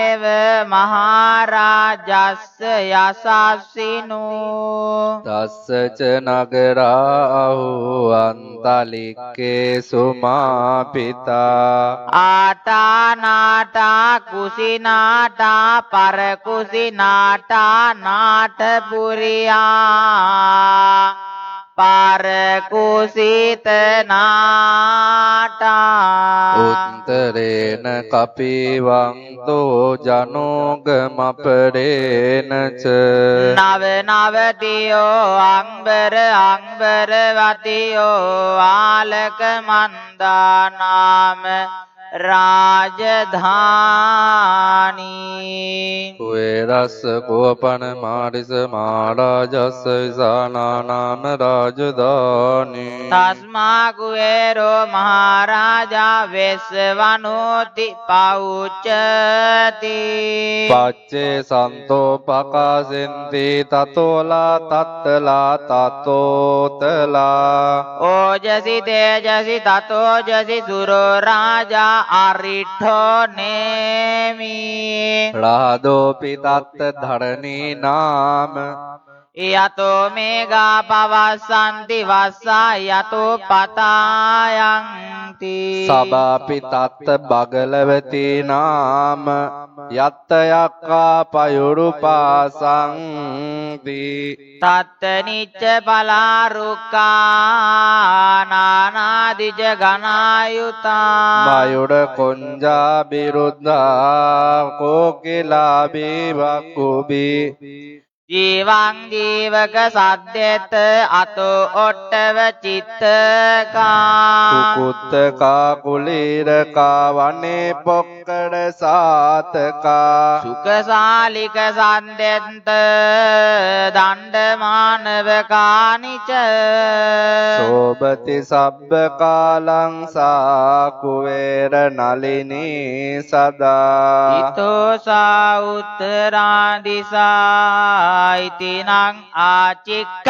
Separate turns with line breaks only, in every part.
එව මහරජස්ස යසස්සිනෝ
තස්සච නගරාහු අන්තලික්කේ සුමාපිතා
ආටානාටා කුසිනාටා පරකුසිනාටා නාටපුරියා පරකුසිත නාටා
උත්තරේන කපිවන්තෝ ජනෝගමපරේනච
නව නවතියෝ අංබර අංබරවතියෝ ආලක මන්දානාම රාජධානී
කුවේරස්ස කුවපන මාරිස මාරාජස්ස විසානානාම රාජධානී
තස්මා කුවේරෝ මහරජා වෙස්සවනෝති පෞච්චති
පච්චේ සන්තෝ පකාසෙන්ති තතෝලා තත්තලා තතෝතලා
ඕජසි තේජසි තතෝජසි සුරෝ රාජා අරිට්ඨෝ නේමි
රාදෝපි තත්ත ධරණී නාම
යතෝ මේගා පවස්සන්ති වස්සා යතෝ පතායන්ති
සබාපි තත්ත බගලවති නාම යත්ත යක්කා පයුරුපාසංති
තත්ත නිච්ච පලාරුක්කා නානාදිජ ගනායුතා
මයුර කොංජා බිරුද්ධා කෝකිලාබී වක්කුබී
ජීවං ජීවක සද්දෙත අතෝ ඔට්ටව චිත්තකා
කුකුත්තකා කුලීරකා වනේ පොක්කඩ සාතකා
සුඛසාලික සන්දෙන්ත දණ්ඩමානවකානිච
සෝබති සබ්බ කාලං සාකුවේර නලිනී සදා
හිතෝසා උත්තරාදිසා ඉතිනං ආචික්ක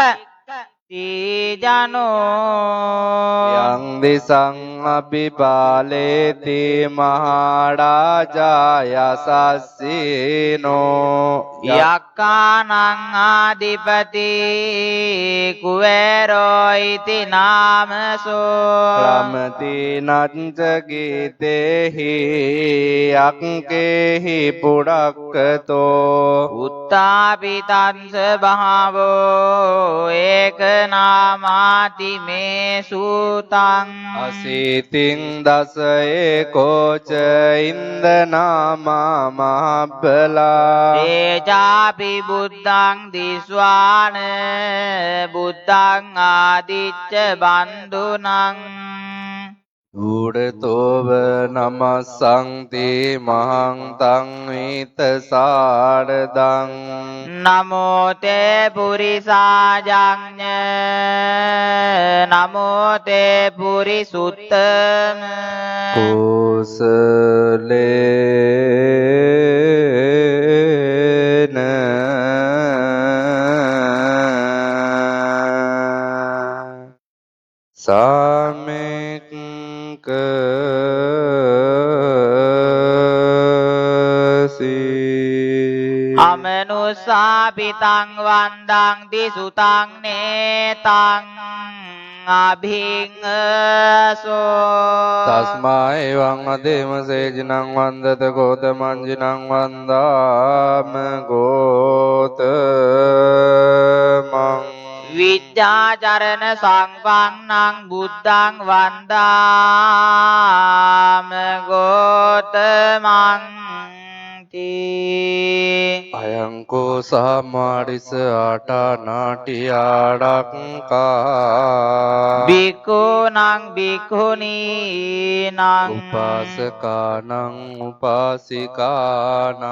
තීජනෝ
යං දිසං අභිපාලේති මහරජා යසස්සිනෝ
යක්කානං ආදිපති කුවේරෝ ඉති නාමසෝ
රමති නච්ච ගීතේහි යක්කේහි පුඩක්කතෝ
උත්තාපිතංස භාවෝ ඒක නාමාති මේ සූතං
අසීතින් දස ඒකෝච ඉන්දනාමා මහබ්බලා
තේජාපි බුද්ධං දිස්වාන බුද්ධං ආදිච්ච බන්දුනං
ගුඩතෝව නමස්සංති මහංතං විත සාරදං
නමෝතේ පුරිසාජඤ්ඤ නමෝතේ පුරිසුත්තම
කුසලේන සාමෙක්ක
අමනුසාපිතං වන්දං දිසුතං නේතං අභිංසෝ
තස්මා එවං අදේම සේජනං වන්දත ගෝතමංජිනං වන්දාම ගෝතමං
විද්‍යාචරණ සංපන්නං බුද්ධං වන්දාම ගෝතමං තී
අයංකෝ සාමාරිස ආටානාටියාඩක්කා
බිකුණං බිකුණීනං
උපාසකානං උපාසිකානං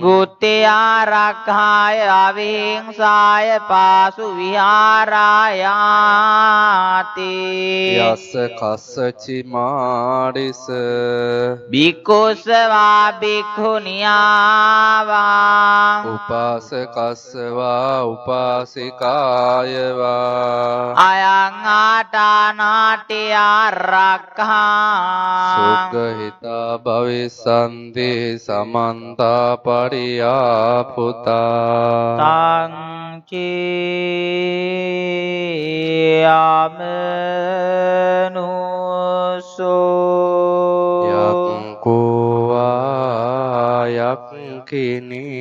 ගුත්තිආරක්ඛාය අවිහිංසාය පාසු විහාරායාති
යස්ස කස්සචි මාරිස
බිකුසවා බිකුණියාවා
උපාසකස්ස වා උපාසිකාය වා
අයං ආටානාටි ආරක්ඛා
සුග්ගහිතා භවිස්සන්ති සමන්ත පරියාපුතා
තං චේයමනුසෝ
යක්ඛෝවා යක්ඛිනීවා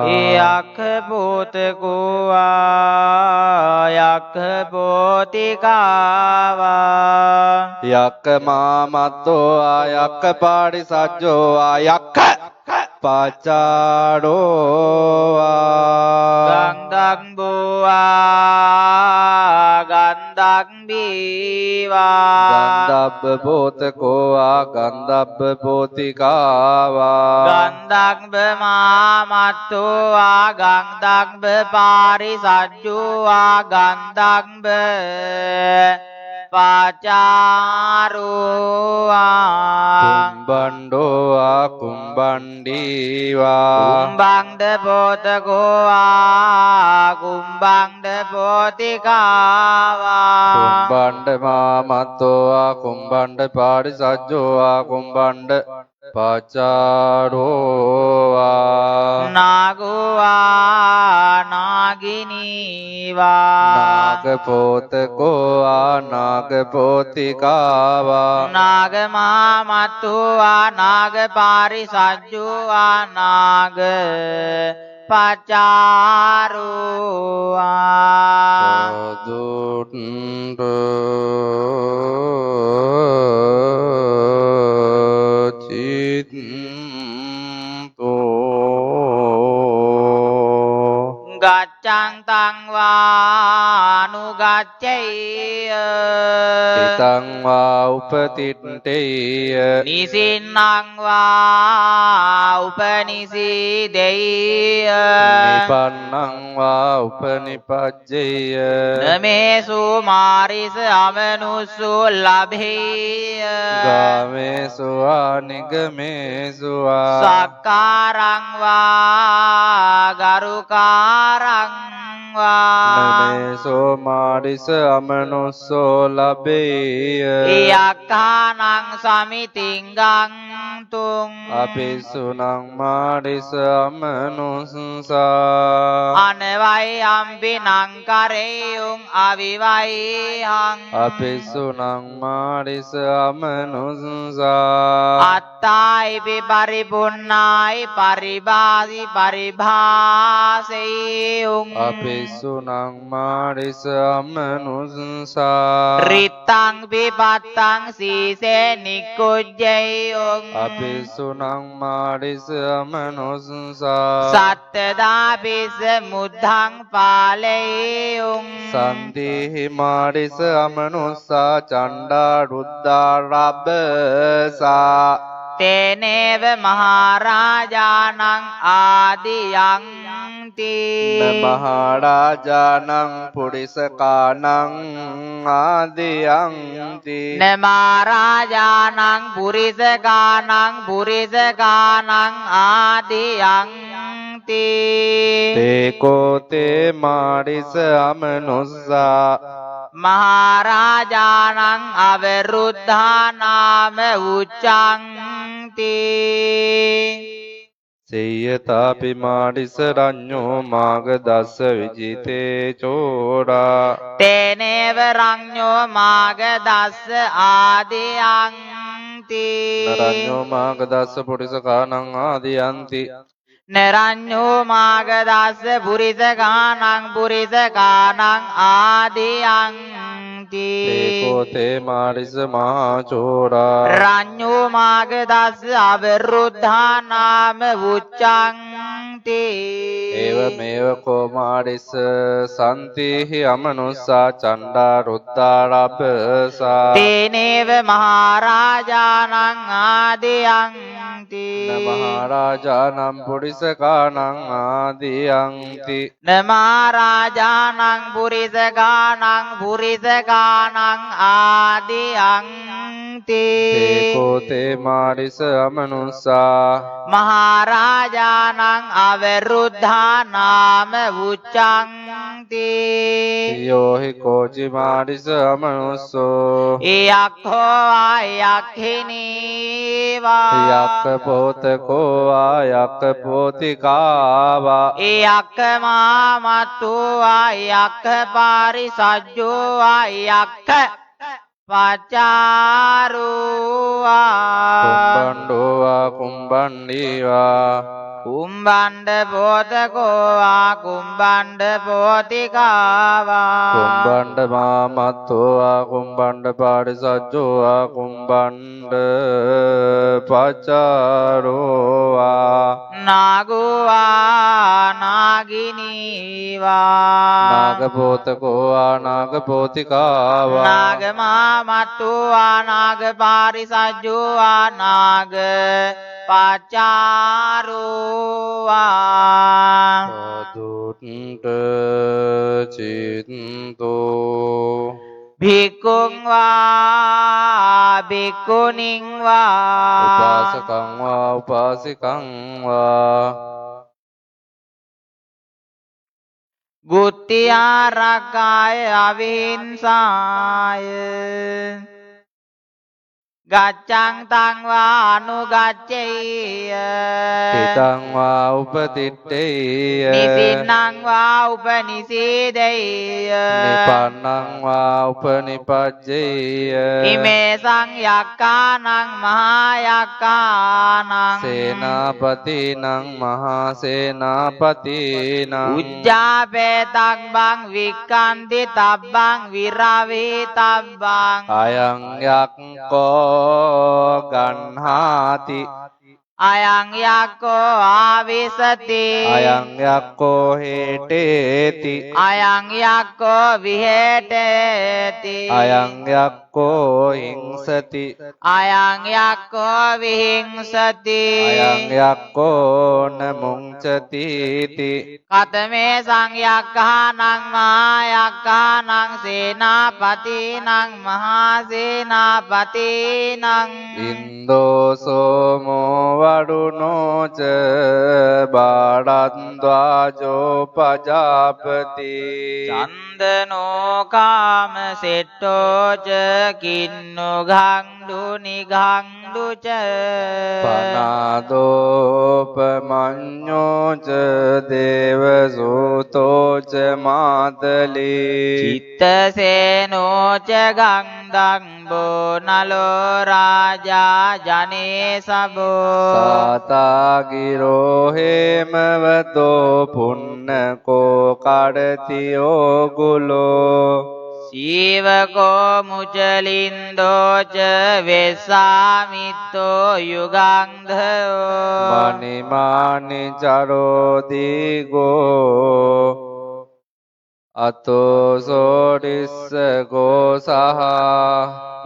යක්ඛ භූතකෝවා යක්ඛ භූතිකාවා
යක්ඛමාමත්තෝ ආයක්ඛ පාරිසජ්ජෝ ආයක්ඛ පාචාරෝ
ගන්ධං බෝවා ගන්ධං බීවා
ගන්ධබ්බ භූතකෝ ගන්ධබ්බ භූතිකාවා
ගන්ධං බමාමත්තෝ ගන්ධං පාරිසජ්ජෝ ගන්ධං පාචාරෝ
කුම්බණ්ඩෝ කුම්බණ්ඩීවා
කුම්බං දපෝතකෝ කුම්බං දපෝතිකාවා
කුම්බණ්ඩ මාමත්තෝ කුම්බණ්ඩ පාරිසජ්ජෝ කුම්බණ්ඩ පාචාරෝ
නාගෝ නාගිනීවා
නාගපෝතකෝ නාගපෝතිකාවා
නාගමාමත්තෝ නාගපාරිසජ්ජෝ නාග පචාරෝ
දුට්ඨ
ගච්ඡං තං වානුගච්ඡේය
හිතං වා උපතිට්ඨේය
නිසින්නං වා උපනිසීදේය
නිපන්නං වා උපනිපජ්ජේය
නමේසු මාරිස අමනුස්සු ලබේය
ගාමේසු නිගමේසු
සක්කාරං වා ගරුකාරං වා
නමේසෝ මාරිස අමනුස්සෝ ලබේය
යක්ඛානං සමිතිංගං තුං
අපිසුනං මාරිස අමනුස්සා
අනවයි අම්බිනං කරේයුං අවිවයිහං
අපිසුනං මාරිස අමනුස්සා
අත්තායිපි පරිපුන්නායි පරිභාසි පරිභාසෙයුං
අපිසුනං මාරිස අමනුස්සා
රිත්තං පිපත්තං සීසේ නිකුජ්ජෙයුං
අපිසුනං මාරිස අමනුස්සා
සත්තදාපිස මුද්ධං පාලෙයුං
සන්තිහි මාරිස අමනුස්සා චණ්ඩා රුද්ධා රබ්බසා
තේනේව මහරජානං ආදියන්ති
මහරජානං පුරිසකානං ආදියන්ති
නමරජානං පුරිසකානං ආදියන්ති
තේකෝතේ මාරිස අමනුස්සා
මහරජානං අවරුද්ධානාම උච්චන්ති
සේයතාපි මාරිස රඤ්ඤෝ මාගදස්ස විජිතේ චෝරා
තේනේව රඤ්ඤෝ මාගදස්ස ආදියන්ති
නරඤ්ඤෝ මාගදස්ස පුරිසකානං ආදියන්ති
නරඤ්ඤෝ මාගදස්ස පුරිසකානං ආදියන්ති
තේකෝතේ මාරිස මහා චෝරා
රඤ්ඤෝ මාගදස්ස අවරුද්ධානාම උච්චන්ති
ඒවමේව කෝ මාරිස සන්තිහි අමනුස්සා චණ්ඩා රුද්ධා රබ්බසා
තේනේව මහරජානං ආදියන්ති
මහරජානම් පුරිසකානං ආදියන්ති
නමරජානං පුරිසකානං ආදියන්ති
තේකෝ තේ මාරිස අමනුස්සා
මහරජානං අවරුද්ධානාම උච්චන්ති
යෝහි කෝචි මාරිස අමනුස්සෝ
යක්ඛෝ ආයක්ඛිනීවා
යක්ක පෝතකෝ ආයක්ක පෝතිකාවා
යක්ඛ මාමත්තු ආයක්ඛ පාරිසජ්ජෝ ආයක්ඛ පචාරුවා
කුම්බණ්ඩෝවා කුම්බණ්ඩීවා
කුම්බණ්ඩ පෝතකෝ කුම්බණ්ඩ පෝතිකාවා
කුම්බණ්ඩ මාමත්තෝවා කුම්බණ්ඩ පාරිසජ්ජෝවා කුම්බණ්ඩ පචාරෝවා
නාගෝවා නාගිනීවා
නාගපෝතකෝවා නාගපෝතිකාවා
නාගමාමත්තුවා නාග පාරිසජ්ජෝවා නාග පචාරුවා
සදුට්ට චිත්තෝ
භික්ඛුං වා භික්ඛුණින් වා
උපාසකං වා උපාසිකං වා
බුද්ධිආරක්ඛාය අවිහිංසාය ගච්ඡං තං වා අනුගච්ඡේය
තිතං වා උපතිට්ඨේය
නිසින්නං වා උපනිසීදේය
නිපන්නං වා උපනිපජ්ජේය
ඉමේ සංයක්ඛානං මහා යක්ඛානං
සේනාපතිනං මහා සේනාපතිනං
උජ්ජාපේතං බං වික්ඛන්ති තබ්බං විරවේ තබ්බං
අයං යක්ඛෝ ගන්හාති
අයං යක්ඛෝ ආවිසති
අයං යක්ඛෝ හේටේති
අයං යක්ඛෝ විහෙටේති
අයං යක්ඛෝ හිංසති
අයං යක්ඛෝ විහිංසති
අයං යක්ඛෝ නමුංචතිති
කතමේ සංයක්ඛානං මහා යක්ඛානං සේනාපතිනං මහා සේනාපතිනං
ඉන්දෝ සෝමෝ වඩුනෝච බාඩන්ද්වාජෝ පජාපති
චන්දනෝ කාම සෙට්ටෝච කින්නු ගංඩු නිගංඩුච
පනාදෝපමඤ්ඤෝච දේවසූතෝච මාතලී
චිත්තසේනෝච ගංධං බෝනලෝ රාජා ජනේ සබෝ
සාතාගිරෝ හේමවතෝ පුන්නකෝ කඩතියෝ ගුලෝ
සීවකෝ මුචලින්දෝච වෙස්සාමිත්තෝ යුගන්ධයෝ
මනිමානි චරෝදිගෝ අතෝ සෝඩිස්ස ගෝසහ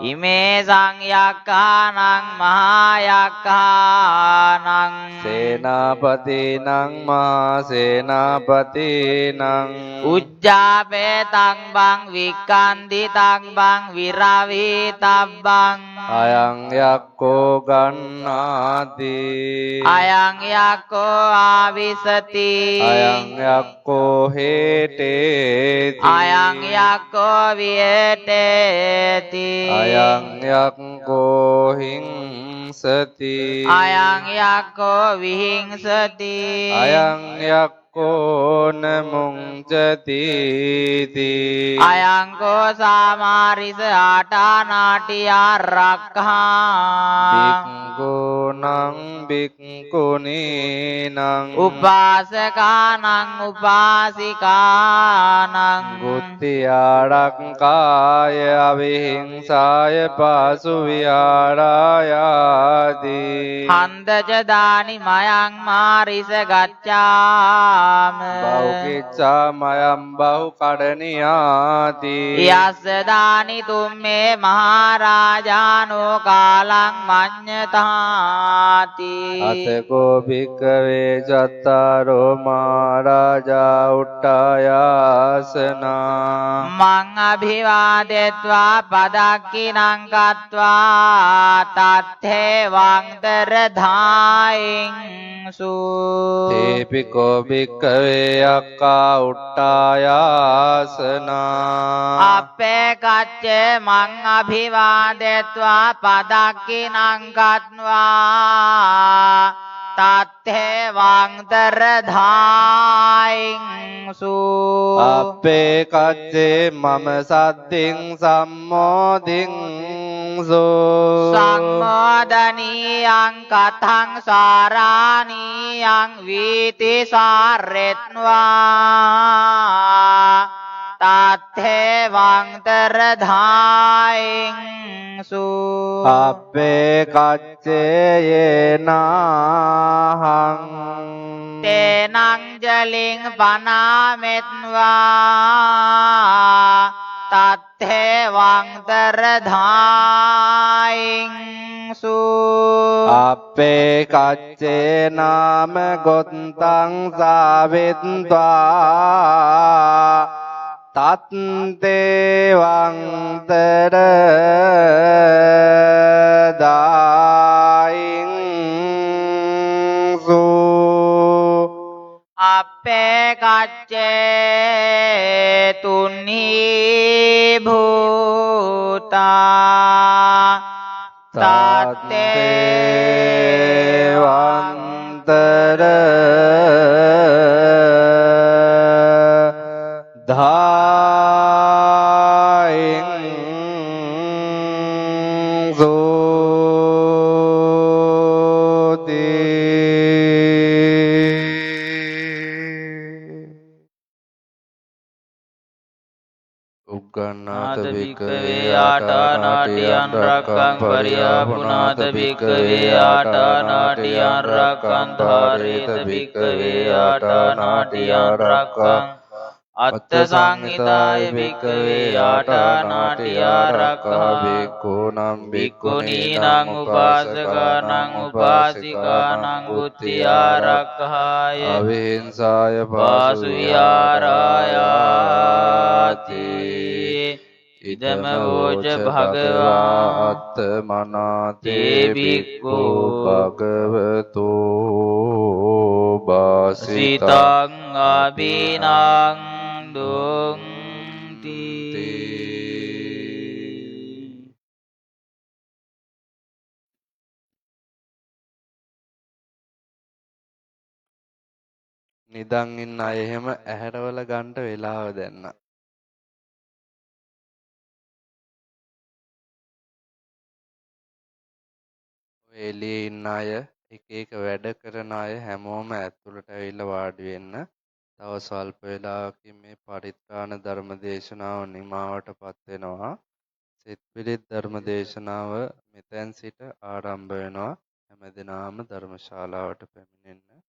ඉමේ සංයක්ඛානං මහා යක්ඛානං
සේනාපතිනං මහා සේනාපතිනං
උජ්ජාපේතං බං වික්ඛන්ති තං බං විරවේ තබ්බං
අයං යක්ඛෝ ගන්නාති
අයං යක්ඛෝ ආවිසති
අයං යක්ඛෝ හේටේති
අයං යක්ඛෝ විහෙටේති
අයං යක්ඛෝ හිංසති
අයං යක්ඛෝ විහිංසති
අයං යක්ඛෝ නමුංචතිති
අයං කෝ සාමාරිස ආටානාටියා රක්ඛා
බික්ඛුනං බික්ඛුනීනං
උපාසකානං උපාසිකානං
බුද්ධි ආරක්ඛාය අවිහිංසාය පාසු විහාරායාදී
හන්දජ දානි මයං මාරිස ගච්ඡා
බහුකිච්ඡා මයම් බහු කඩනියාති
යස්ස දානි තුම්මේ මහරජානෝ කාලං මඤ්ඤතාති
අතකෝ භික්ඛවේ චත්තාරෝ මහරජා උට්ඨායාසනා
මං අභිවාදෙත්වා පදක්ඛිනං කତ୍වා තත්තේ වංතර ධායින් සු
තේපිකෝ භික්ඛවේ අක්ඛා උට්ඨායාසනා
අපේ කච්චේ මං අභිවාදෙත්වා පදක්ඛිනං කତ୍වා තත්තේ වංතර ධායින් සු
අපේ කච්චේ මම සද්දින් සම්මෝදින් සෝ
සම්මෝදනීයං කතං සාරාණීයං වීති සාරෙත්වා තත්තේ වංතර ධායින් සු
අපේ කච්චේ යේනාහං
තේනං ජලින් පනාමෙත්වා තත්තේ වංතර ධායින් සු
අපේ කච්චේ නාම ගොත්තං සාවෙත්වා තත්තේ වංතර දායින් සු
අපේ කච්චේ තුන්නි භූතා තත්තේ
වන්තර ධායින් සෝති උග්ගණ්ණාත භික්ඛවේ ආටානාටියං රක්ඛං පරියාපුනාත භික්ඛවේ ආටානාටියං රක්ඛං ධාරේත භික්ඛවේ ආටානාටියං රක්ඛං අත්ථ සංහිතාය භික්ඛවේ ආටානාටියා රක්ඛා භික්ඛූනම් භික්ඛුනීනං උපාසකානං උපාසිකානං උත්තියා රක්ඛාය අවිහිංසාය පාසුයාරායාති ඉදම වෝච භගවා අත්තමනාතේ භික්ඛු භගවතෝ බාසිතං
අබිනං දුන්ති
නිදන් ඉන්න අය එහෙම ඇහැරවල ගන්නට වෙලාව දැන්න. ඔය එළියේ ඉන්න අය එක එක වැඩ කරන අය හැමෝම ඇතුළට ඇවිල්ලා වාඩි වෙන්න. තව ස්වල්ප වේලාවකින් මේ පරිත්‍රාණ ධර්ම දේශනාව නිමාවටපත් වෙනවා. සිත් පිළිත් ධර්ම දේශනාව මෙතෙන් සිට ආරම්භ වෙනවා. හැමදෙනාම ධර්මශාලාවට පැමිණෙන්න.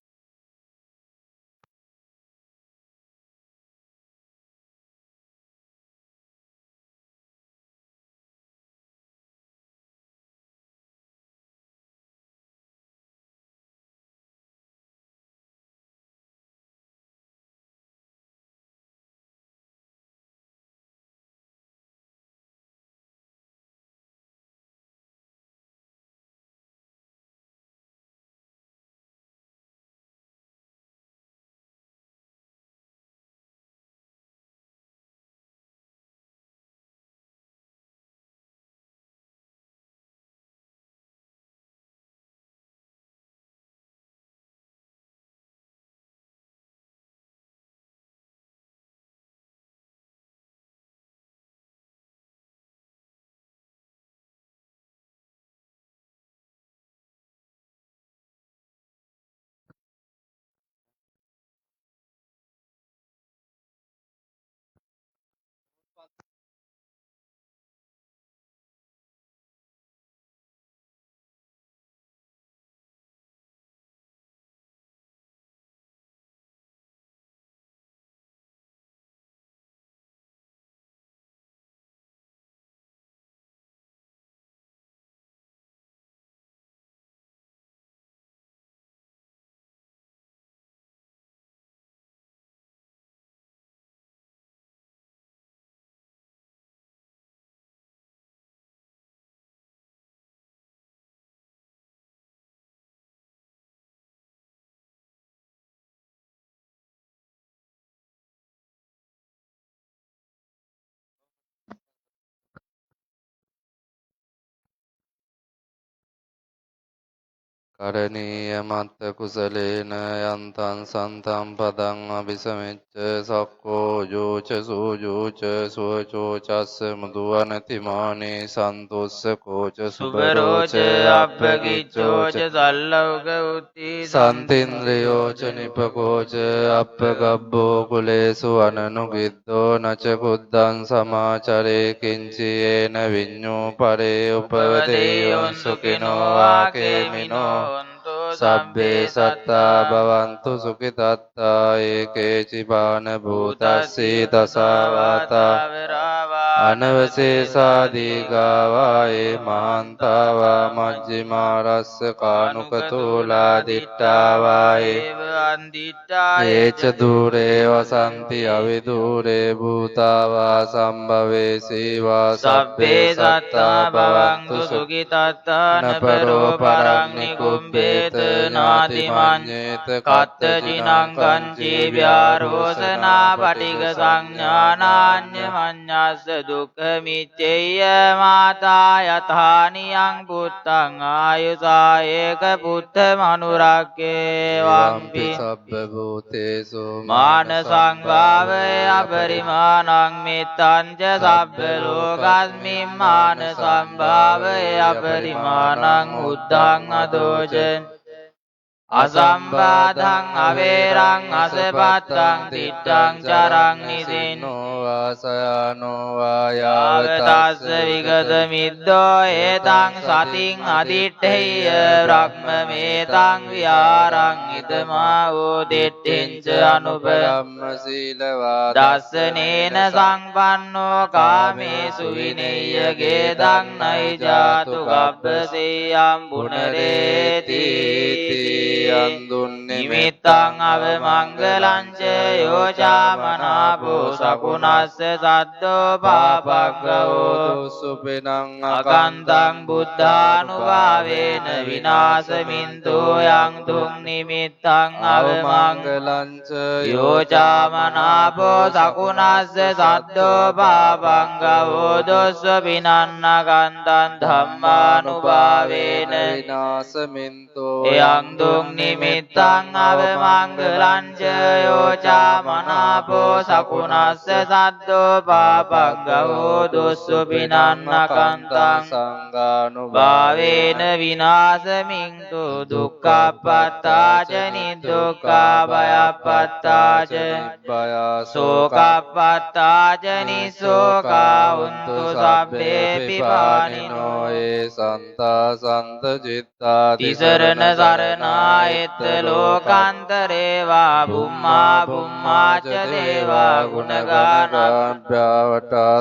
කරණීය මත්ත කුසලේන යන්තං සන්තං පදං අபிසමෙච්ච සක්කෝ ජෝච සූජෝච සුවචෝ චස්ස මුදුවනති මානේ සන්තොස්ස කෝච සුබරෝච
අප්පකිච්චෝච සල්ලෞක උත්ති
සන්තින්ද්‍රයෝච නිපකෝච අප්පගබ්බෝ කුලේසු අනනුගිද්දෝ නච කුද්දං සමාචරේ කිංචියේන විඤ්ඤෝ පරේ උපවදේයොන් සුඛිනෝ වාකේමිනෝ සබ්බේ සත්තා භවන්තු සුඛිතත්තා ඒකේචි පාන භූතස්සී තසාවාතා අනවශේෂාදීගාවායේ මහන්තාවා මජ්ජිමාරස්ස කානුකතෝලා දිට්ඨාවායේ ඒච දූරේ වසන්ති අවිදූරේ භූතාවා සම්භවේ සීවා
සබ්බේ සත්තා භවන්තු සුඛිතත්තා නපරෝ පරං නිකුම්බේත නාති මඤ්ඤේත කත්ත ජිනං කංචී ව්‍යාරෝසනා පටිග සංඥානාඤ්ඤ මඤ්ඤස්ස දුක්ඛ මිච්ඡේය මාතා යථානියං පුත්තං ආයුසා ඒක පුත්ත මනුරක්කේ වම්පි
සබ්බ භූතේසු
මාන සංභාවය අපරිමාණං මෙත්තං ච සබ්බ ලෝකස්මින් මාන සංභාවය අපරිමාණං උද්ධං අදෝච අසම්බාධං අවේරං අසපත්තං තිට්ඨං චරං නිසින්නෝ
වාසයානෝ වායාවතස්ස
යාවතස්ස විගත මිද්දෝ ඒතං සතින් අදිට්ඨේය බ්‍රහ්මමේතං විහාරං ඉදමා වූ දිට්ඨින්ච අනුපයම්ම
සීලවා
දස්සනේන සංපන්නෝ කාමේසු විනේයගේ දන්නයි ජාතු ගබ්බසේයම් පුනරේති නිමිත්තං අවමංගලං ච යෝචාමනාපෝ සකුණස්ස සද්දෝ පාපග්ගෝ
සුපිනං
අකන්තං බුද්ධානුභාවේන විනාශමින්තෝ යං දුක් නිමිත්තං අවමංගලං
च
යෝචාමනාපෝ සකුණස්ස සද්දෝ පාපංගවෝ දොස්ස පිනන්නකන්තං ධම්මානුභාවේන
විනාශමින්තෝ
යං දුක් නිමිත්තං අවමංගලං ච යෝචාමනාපෝ සකුණස්ස සද්දෝ පාපංගවෝ දොස්ස පිනන්නකන්තං
සංඝානුභාවේන
භාවේන විනාශමින්තු දුක්ඛප්පත්තාච නිදුක්ඛාභයප්පත්තාච සෝකප්පත්තාච නිසෝකා උන්තු සබ්බේ පිපානිනෝ
ඒ සන්තා සන්ත චිත්තා
තිසරණ සරණායත ලෝකාන්තරේ වා බුම්මා බුම්මාච දේවා ගුණගානං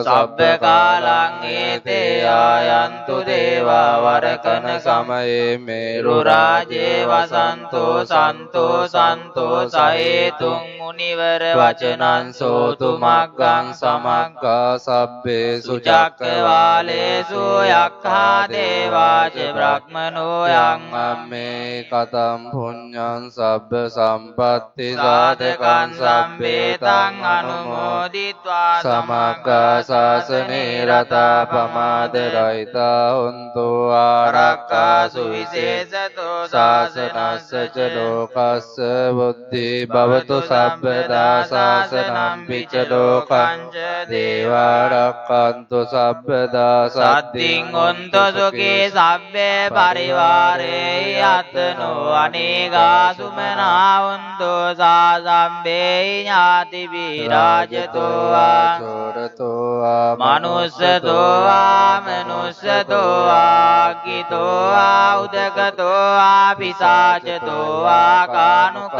සබ්බ කාලං ඒතේ ආයන්තු දේවා වරකන සමයේ මේරු රාජේ වසන්තෝ සන්තෝ සන්තෝ සහේතුං මුනිවර වචනං සෝතු මග්ගං සමග්ගා සබ්බේසු චක්කවාලේසු යක්ඛා දේවාච බ්‍රහ්මනෝ යං
අම්මේ කතම් පුඤ්ඤං සබ්බ සම්පatti සාධකං සම්පේතං අනුමෝදිत्वा
සමග්ගා
ශාසනේ රතා පමාද රහිතා හොන්තු
ආරක්ඛා සුවිශේෂතෝ
ශාසනස්ස ච ලෝකස්ස බුද්ධි භවතු සබ්බදා ශාසනං පිච ලෝකං දේවාරක්ඛන්තු සබ්බදා
සත්තිං ඔන්තු සුඛේ සබ්බේ පරිවාරේ යතනෝ අනේගා සුමනා උන්තු සාසම්බේ ඥාති විරාජතෝ වා
චෝරතෝ වා
මනුස්සතෝ වා මනුස්සතෝ වා ගිතෝ වා උදකතෝ වා පිසාචතෝ වා කානුක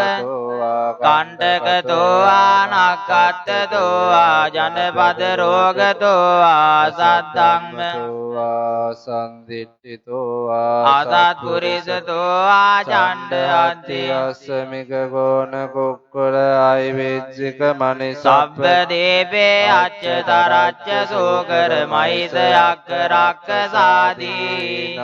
කණ්ඨකතෝ වා නක්ඛත්තතෝ වා ජනපද රෝගතෝ වා සද්ධම්ම
සන්දිට්ඨිතෝ
අසත්පුරිසතෝ වා ඡණ්ඩ
අත්‍යස්සමික ගෝණ කුක්කුල අයිවිජ්ජික මනිසබ්බ
සබ්බ දේපේ අච්චතරච්ච සෝකර මහිත යක්ක රක්ඛසාදී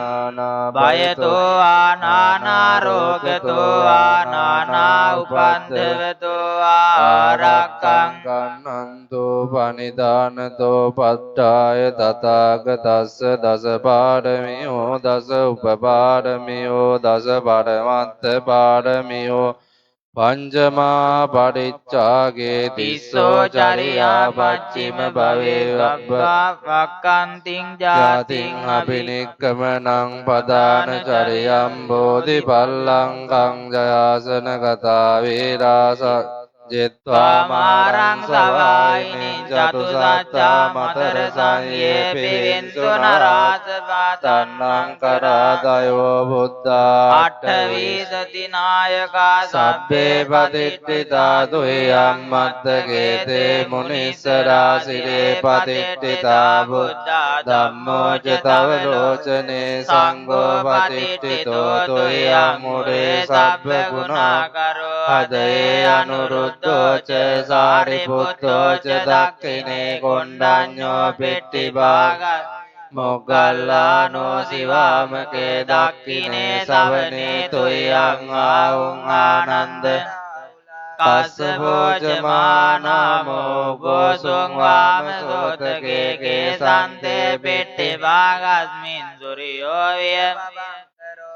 බයතෝ ආනානා රෝගතෝ ආනානා උපන්දව පුරතෝ ආරක්ඛං
ගන්නන්තෝ පනිදානතෝ පට්ඨාය තථාගතස්ස දස පාරමියෝ දස උපපාරමියෝ දස පරමත්ත පාරමියෝ පංචමා පරිච්ඡාගේ තිස්සෝ චරියා පච්චිම භවේ
වක්ඛන්තිං
ජාතින් අබිනික්කමනං පදාන චරියම් බෝධිපල්ලංකං ජයාසන කතා වේරාස ජෙත්වා මාරං සවායිනි චතු සත්තා මතර සංයේ පිරින්තු නරාස පාතන්නං කරාදයෝ බුද්ධා
අට්ඨවී සති නායකා
සබ්බේ පතිට්ඨිතා දුයම් මත්තකේ තේ මුනිස්සරා සිරේ පතිට්ඨිතා බුද්ධා ධම්මෝ ච තව ලෝචනේ සංඝෝ පතිට්ඨිතෝ දුයම් මුරේ සබ්බ ගුණාකරෝ අදේ අනුරුද්ධ च सारिपुत्रो च दक्षिणे कोण्डान्यो पिट्टिभाग मोगल्लानो शिवामके दक्षिणे सवने तुय्यं आहुं आनन्द कस्सभोजमानामो गोसुं वामसोतके केसन्ते पिट्टिभागस्मिन् सूर्यो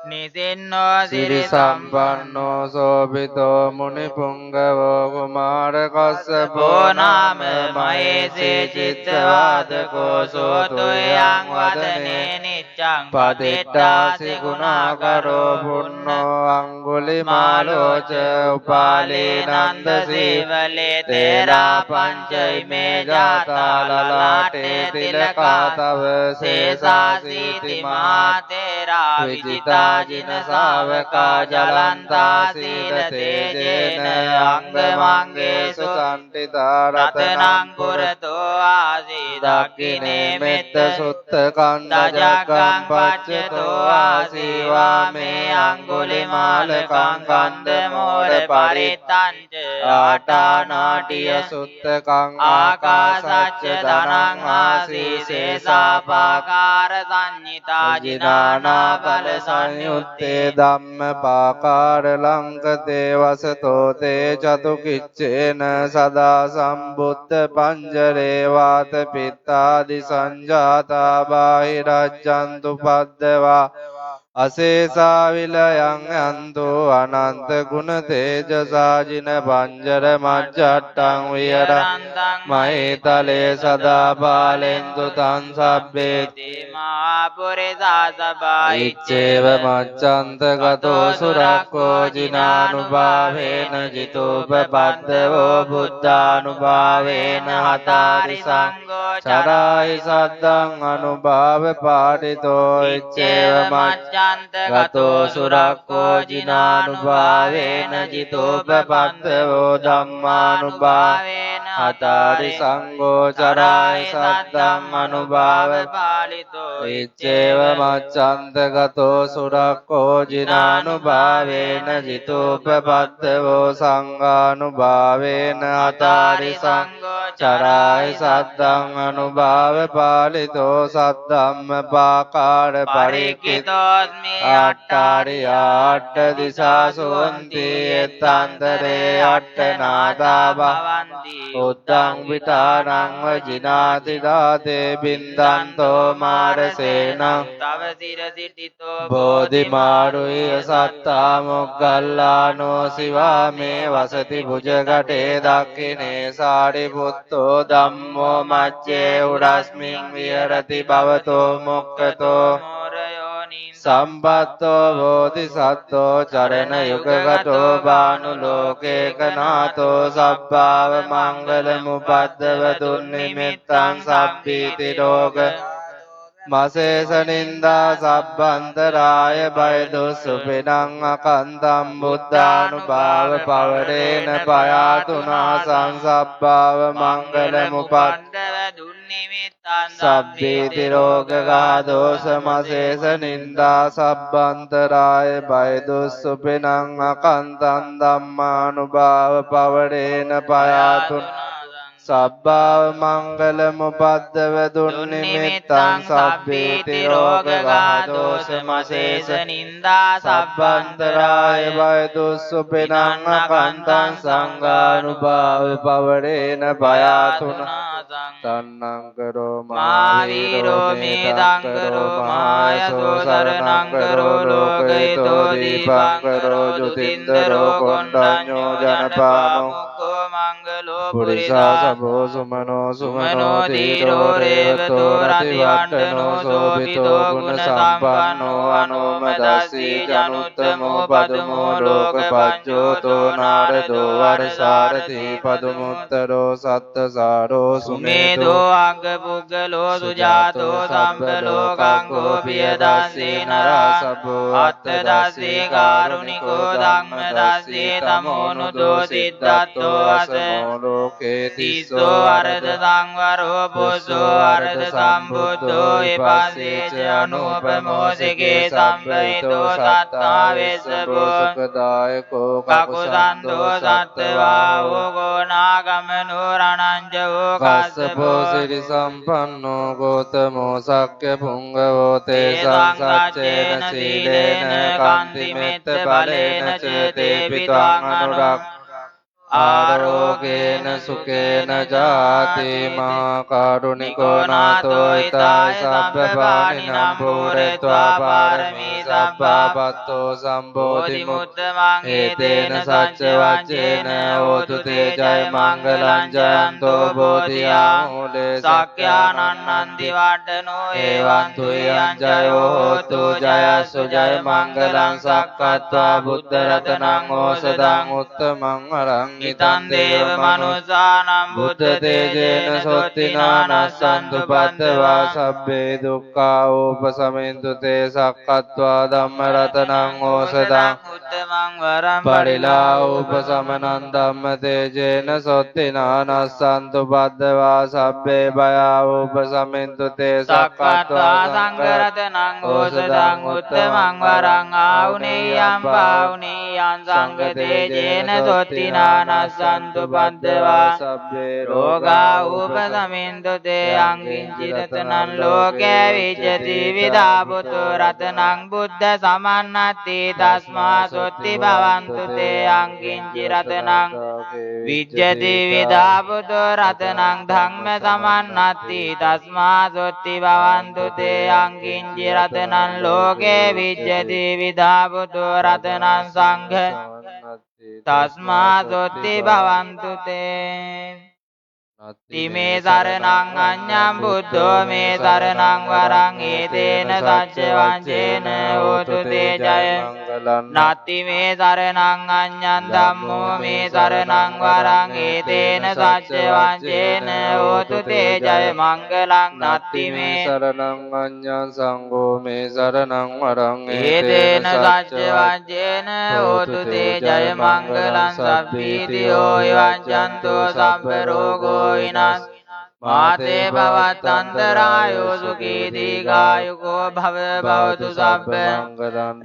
නිසින්නෝ සිරි සම්පන්නෝ සෝභිතෝ මුනි පුංගවෝ කුමාර කස්සපෝ
නාම මහේසේ චිත්තවාදකෝ සෝතෝයං වදනේ නිච්ඡං
පදිට්ඨාසි ගුණාකරෝ පුන්නෝ අංගුලිමාලෝ ච උපාලේ නන්ද සීවලේ තේරා පංචෛමේ ජාතා ලලාටේ තිලකා තව සේසාසීති මා තේරා විජිතා जिन सावका जलंता सील तेजेन अंग मांगेषु संटिता रत्नं पुरतो आसी दक्षिणे मेत्त सुत्त कंदजकं पच्चतो आसी वामे अंगुलिमालकं कंदमूल परित्तञ्च आटानाट्य सुत्तकं आकाशच्च धनं आसी शेषापाकार संहिता जिनाना फल සංයුත්තේ ධම්මපාකාර ලංකතේ වසතෝ තේ චතුකිච්ඡේන සදා සම්බුද්ධ පංජරේ වාත පිත්තාදි සංජාතා බාහිරජ්ජන්තු පද්දවා අසේසා විලයන් යන්තෝ අනන්ත ගුණ තේජසා ජින පංජර මජ්ජට්ටං විහරන්තං මහේතලේ සදා පාලෙන්තු තං සබ්බේති
මහා පුරිසා සබයි
ඉච්ඡේව මච්ඡන්ත ගතෝ සුරක්ඛෝ ජිනානුභාවේන ජිතෝපපද්දවෝ බුද්ධානුභාවේන හතාරි සංඝෝ චරායි සද්දං අනුභාව පාටිතෝ ඉච්ඡේව මච්ඡ ගතෝ සුරක්ඛෝ ජිනානුභාවේන ජිතෝපපද්දවෝ ධම්මානුභාවේන හතාරි සංඝෝ චරායි සද්දං අනුභාව පාලිතෝ ඉච්ඡේව මච්ඡන්ත ගතෝ සුරක්ඛෝ ජිනානුභාවේන ජිතෝපපද්දවෝ සංඝානුභාවේන හතාරි සංඝෝ චරායි සද්දං අනුභාව පාලිතෝ සද්දම්ම පාකාර පරික්ඛිතෝ අට්ඨාරි අට්ඨ දිසා සෝන්ති එත්තන්තරේ අට්ඨ නාදා භවಂತಿ උත්තං විතානං වජිනාති දාතේ බින්දන්තෝ මාරසේනං
තව සිරසිටිතෝ
බෝධිමාරුය සත්තා මොග්ගල්ලානෝ සිවාමේ වසති භුජගටේ දක්ඛිනේ සාරිපුත්තෝ ධම්මෝ මච්චේ උරස්මින් විහෙරති භවතෝ මොක්ඛතෝ සම්පත්තෝ බෝධිසත්වෝ චරණ යුගගතෝ බානු ලෝකේකනාතෝ සබ්බාව මංගල මුපද්දව දුන්නිමිත්තං සබ්බීති රෝග මසේස නින්දා සබ්බන්තරාය බය දුස්සුපිනං අකන්තම් බුද්ධානුභාව පවරේන පයාතුනා සංසබ්බාව මංගල මුපද්දව සබ්බීති රෝගගා දෝෂ මසේස නින්දා සබ්බන්තරාය බය දුස්සුපිනං අකන්තං ධම්මානුභාව පවරේන පයාතුනා සබ්බාව මංගල මුපද්දව දුන්නිමිත්තං සබ්බීති රෝග ගාදෝෂ මසේස නින්දා සබ්බන්තරාය බය දුස්සුපිනං අකන්තං සංඝානුභාව පවරේන භයාතුන තන්නං කරෝ මාවීරෝ මේදං කරෝ මායසෝ සරණං කරෝ ලෝකහිතෝ දීපං කරෝ ජුතින්දරෝ කොණ්ඩඤ්ඤෝ ජනපාමොක්ඛෝ මංගලෝ පුරිසා සබෝ සුමනෝ සුමනෝ ධීරෝ රේවතෝ රතිවණ්ඨනෝ සෝභිතෝ ගුණ සම්පන්නෝ අනෝමදස්සී ජනුත්තමෝ පදමෝ ලෝකපච්චෝතෝ නාරදෝ වරසාරති පදමුත්තරෝ සත්තසාරෝ සුමේදෝ අග්ග පුග්ගලෝ සුජාතෝ සම්බ ලෝකං ගෝපිය දස්සේ නරා සබ්බෝ අත්ථ දස්සේ කාරුණිකෝ ධම්ම දස්සේ තමෝනුදෝ සිද්ධාතෝ අසමෝ ලෝකේ තිස්සෝ අරද සංවරෝ පුස්සෝ අරද සම්බුද්ධෝ එපස්සේච අනුපමෝ සිකේ සම්බයිතෝ සත්තා වෙස්සබෝ සුඛදායකෝ කකුසන්තෝ සත්තවාවෝ ගෝනාගමනෝ රණංජවෝ කස්සපෝ සිරි සම්පන්නෝ ගෝතමෝ සක්්‍ය පුංගවෝ තේ සංසච්චේන සීලේන කන්ති මෙත්ත බලේන චතේ පිටං අනුරක් ආරෝගේන සුකේන ජාති මහා කාරුණිකෝ නාතෝ ඊතාය සබ්බපාණිනම් පූරෙත්වා පාරමී සබ්බාපත්තෝ සම්බෝධි මුත්තමං හේතේන සච්ච වච්චේන හෝතු තේ ජය මංගලං ජයන්තෝ බෝධියා මූලේ සක්ඛ්‍යානන්නන්ති වඩ්ඩනෝ එවං තුයං ජයෝ හෝතු ජයස්සු ජය මංගලං සක්කත්වා බුද්ධ රතනං ඕසදං උත්තමං අරං ඉතං දේව මනුසානම් බුද්ධ තේජේන සොත්තිනා නස්සන්තු පද්දවා සබ්බේ දුක්ඛා උපසමින්තු තේ සක්කත්වා ධම්ම රතනං ඕසදං උත්තමං වරං පරිලා උපසමනං ධම්ම තේජේන සොත්තිනා නස්සන්තු පද්දවා සබ්බේ භයා උපසමින්තු තේ සක්කත්වා සංඝ රතනං ඕසදං උත්තමං වරං ආවුනේයං පාවුනේයං සංඝ තේජේන සොත්තිනා නස්සන්තු පද්දවා සබ්බේ රෝගා උපසමින්තු තේ අංගින්චි රතනං ලෝකේ විජ්ජති විදාපුතු රතනං බුද්ධ සමන්නති තස්මා සොත්ති භවන්තු තේ අංගින්චි රතනං විජ්ජති විදාපුතු රතනං ධම්ම සමන්නති තස්මා සොත්ති භවන්තු තේ අංගින්චි රතනං ලෝකේ විජ්ජති විදාපුතු රතනං සංඝ තස්මා සොත්ති භවන්තු තේ තිමේ සරණං අඤ්ඤං බුද්ධෝ මේ සරණං වරං ඒතේන සච්ච වංචේන හෝතු තේ ජය නත්ති මේ සරණං අඤ්ඤං ධම්මෝ මේ සරණං වරං ඒතේන සච්ච වංචේන හෝතු තේ ජය මංගලං නත්ති මේ සරණං අඤ්ඤං සංඝෝ මේ සරණං වරං ඒතේන සච්ච වංචේන හෝතු තේ ජය මංගලං සබ්බීතියෝ විවංචන්තෝ සබ්බ රෝගෝ විනාශ මාතේ භවත් අන්තරායෝ සුඛී දීඝායුකෝ භව භවතු සබ්බ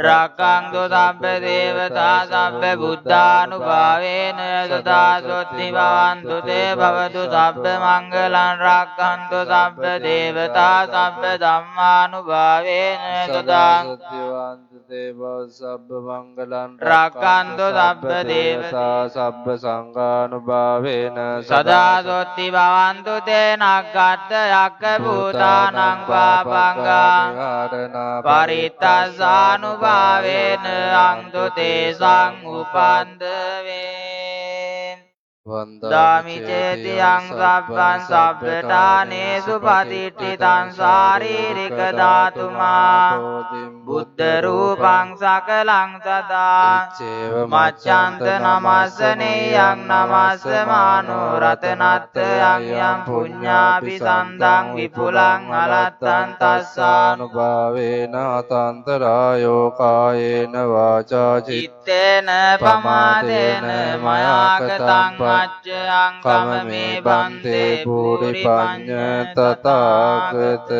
රක්ඛන්තු සබ්බ දේවතා සබ්බ බුද්ධානුභාවේන සදා සොත්ති භවන්තු තේ භවතු සබ්බ මංගලං රක්ඛන්තු සබ්බ දේවතා සබ්බ ධම්මානුභාවේන සදා සොත්ති භවන්තු තේ භව සබ්බ මංගලං රක්ඛන්තු සබ්බ දේවතා සබ්බ සංඝානුභාවේන සදා සොත්ති භවන්තු තේ නග්ගත් යක්ඛ භූතානං පාපංගා පරිත්තසානුභාවේන අන්තු තේසං උපන්දවේ වන්දාමි චේතියං සබ්බං සබ්බඨානේසු පතිට්ඨිතං ශාරීරික ධාතුමා බුද්ධ රූපං සකලං සදා මච්ඡන්ත නමස්සනේයං නමස්සමානෝ රතනත්ථයං යම් පුඤ්ඤාපි සන්දං විපුලං අලත්තං තස්සානුභාවේන අතන්තරායෝ කායේන වාචා චිත්තේන පමාදේන මයාකතං මච්ඡං කමමේ බන්තේ පුරිපඤ්ඤ තථාගත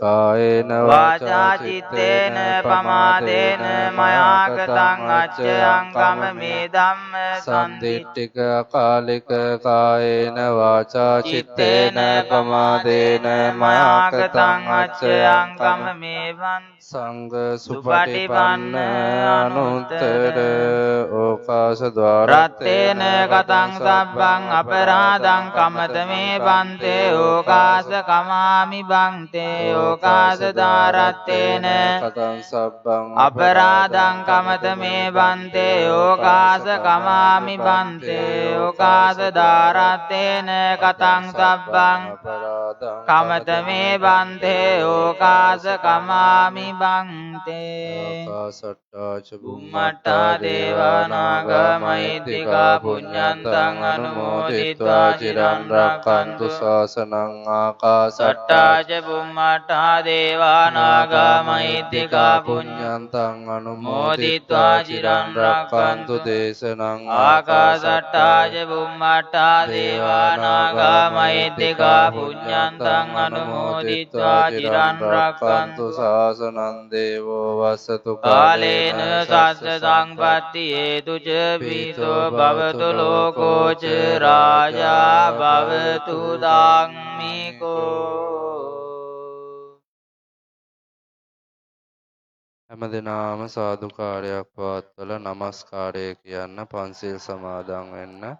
කායේන
වාචා චිත්තේන පමාදේන මයා කතං අච්චයං කමමේ ධම්ම
සම්දිට්ඨික අකාලික කායේන වාචා චිත්තේන පමාදේන මයා කතං අච්චයං
කමමේ වන්
සංඝ සුපටිපන්න අනුත්තර ඕකාස ද්වාරත්තේන
කතං සබ්බං අපරාධං කමතමේ බන්තේ ඕකාස කමාමි බන්තේ ඕකාස දාරත්තේන
කතං සබ්බං
අපරාධං කමතමේ බන්තේ ඕකාස කමාමි බන්තේ ඕකාස දාරත්තේන කතං සබ්බං කමතමේ බන්තේ ඕකාස කමාමි බන්තේ
ආකාසට්ටා ච
බුම්මට්ටා දේවානාගා මහිත්‍තිකා පුඤ්ඤන්තං අනුමෝදිत्वा චිරන් රැක්කන්තු ශාසනං ආකාසට්ටා ච බුම්මට්ටා දේවානාගා මහිත්‍තිකා පුඤ්ඤන්තං අනුමෝදිत्वा චිරන් රැක්කන්තු දේශනං ආකාසට්ටා ච බුම්මට්ටා දේවානාගා මහිත්‍තිකා පුඤ්ඤන්තං අනුමෝදිत्वा චිරන් රැක්කන්තු
ශාසනං දේවෝ වස්සතු
කාලේන සස්ස සංපත්ති හේතු ච පීතෝ භවතු ලෝකෝ ච රාජා භවතු ධම්මිකෝ.
හැමදෙනාම සාදුකාරයක් පවත්වලා නමස්කාරය කියන්න පන්සිල් සමාදන් වෙන්න.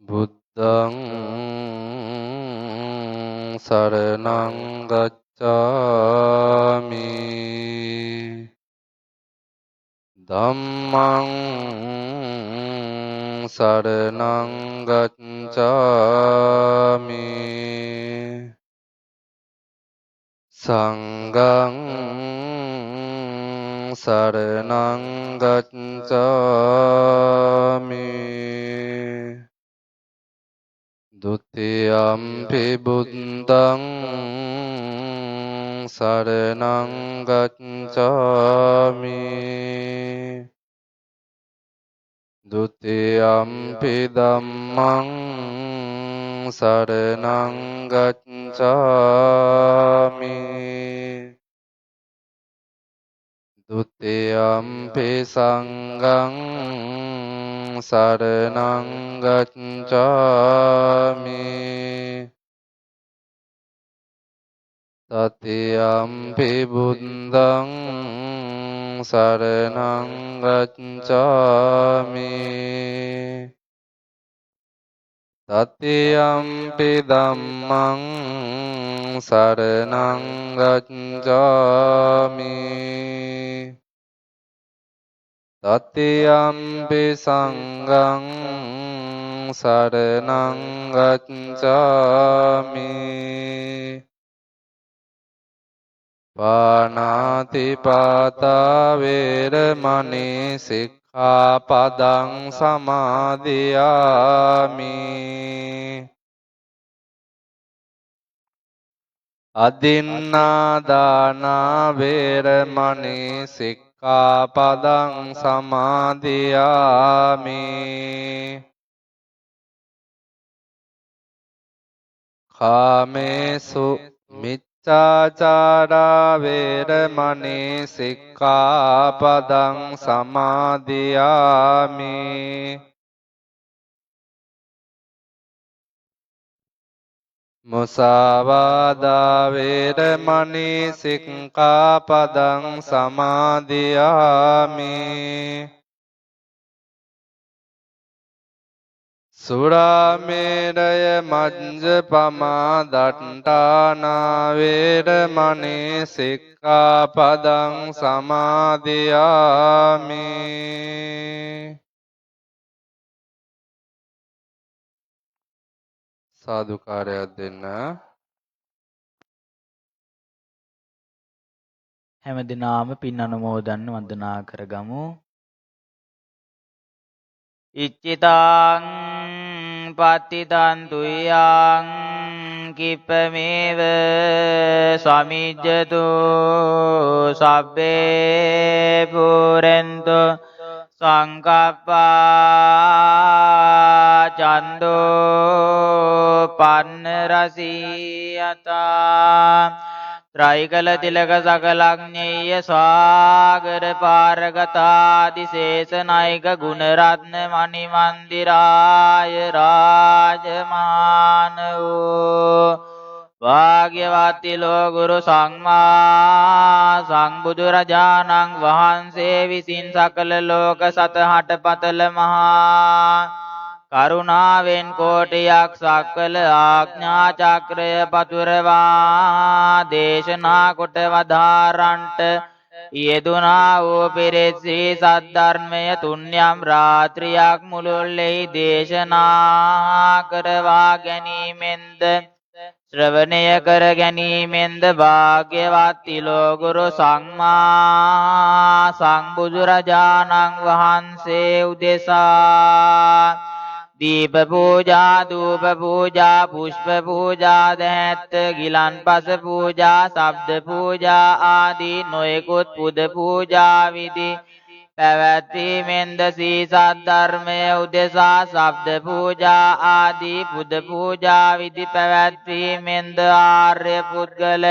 බුද්ධං සරණං ගච්ඡාමි ධම්මං සරණං ගච්ඡාමි සංඝං සරණං ගච්ඡාමි ဒုတိယံ පි බුද්ධං සරණං ගච්ඡාමි ဒုတိယံ පි ධම්මං සරණං ගච්ඡාමි ဒုတိယံ පි සංඝං සරණං ගච්ඡාමි တတိယံ පි බුද්ධං සරණං ගච්ඡාමි တတိယံ පි ධම්මං සරණං ගච්ඡාමි တတိယံ පි සංඝං සරණං ගච්ඡාමි ปานาติปาตาเวรมณีสิกขาปดังสมาธิยามิอดินนาดานาเวรมณีสิกขาปดังสมาธิยามิคาเมสุมิจจาจาราเวรมณีสิกขาปดังสมาธิยามิมุสาวาดาเวรมณีสิกขาปดังสมาธิยามิสุราเมรยมัจจปมาดัตตานาเวรมณีสิกขาปดังสมาธิยามิසාදුකාරයක් දෙන්න.
හැමදිනාම පින් අනුමෝදන් වන්දනා කරගමු. ඉච්ඡිතං පත්තිතන් තුයං කිප්පමේව සමිජ්ජතු සබ්බේ පුරෙන්තු සංකප්පා චන්දෝ පන්න රසීයතා ත්‍රයිකල තිලක සකලඥේය සාගර පාරගතාදිශේෂ නයික ගුණරත්න මණිමන්දිරාය රාජමාන වූ භාග්‍යවත්ති ලෝකුරු සම්මා සම්බුදුරජාණන් වහන්සේ විසින් සකල ලෝක සතහට පතල මහා කරුණාවෙන් කෝටියක් සක්වල ආඥා චක්‍රය පතුරවා දේශනා කොට වදාරන්ට යෙදුනා වූ පිරිසී සද්ධර්මය තුන්යම් රාත්‍රියක් මුළුල්ලේ දේශනා කරවා ගැනීමෙන්ද ශ්‍රවණය කර ගැනීමෙන්ද භාග්‍යවත්ති ලෝකුරු සම්මා සම්බුදුරජාණන් වහන්සේ උදෙසා දීප පූජා ධූප පූජා පුෂ්ප පූජා දහත් ගිලන්පස පූජා ශබ්ද පූජා ආදී නොයෙකුත් පුද පූජා විධි පැවැත්වීමෙන්ද සී සද්ධර්මය උදෙසා ශබ්ද පූජා ආදී පුද පූජා විධි පැවැත්වීමෙන්ද ආර්ය පුද්ගල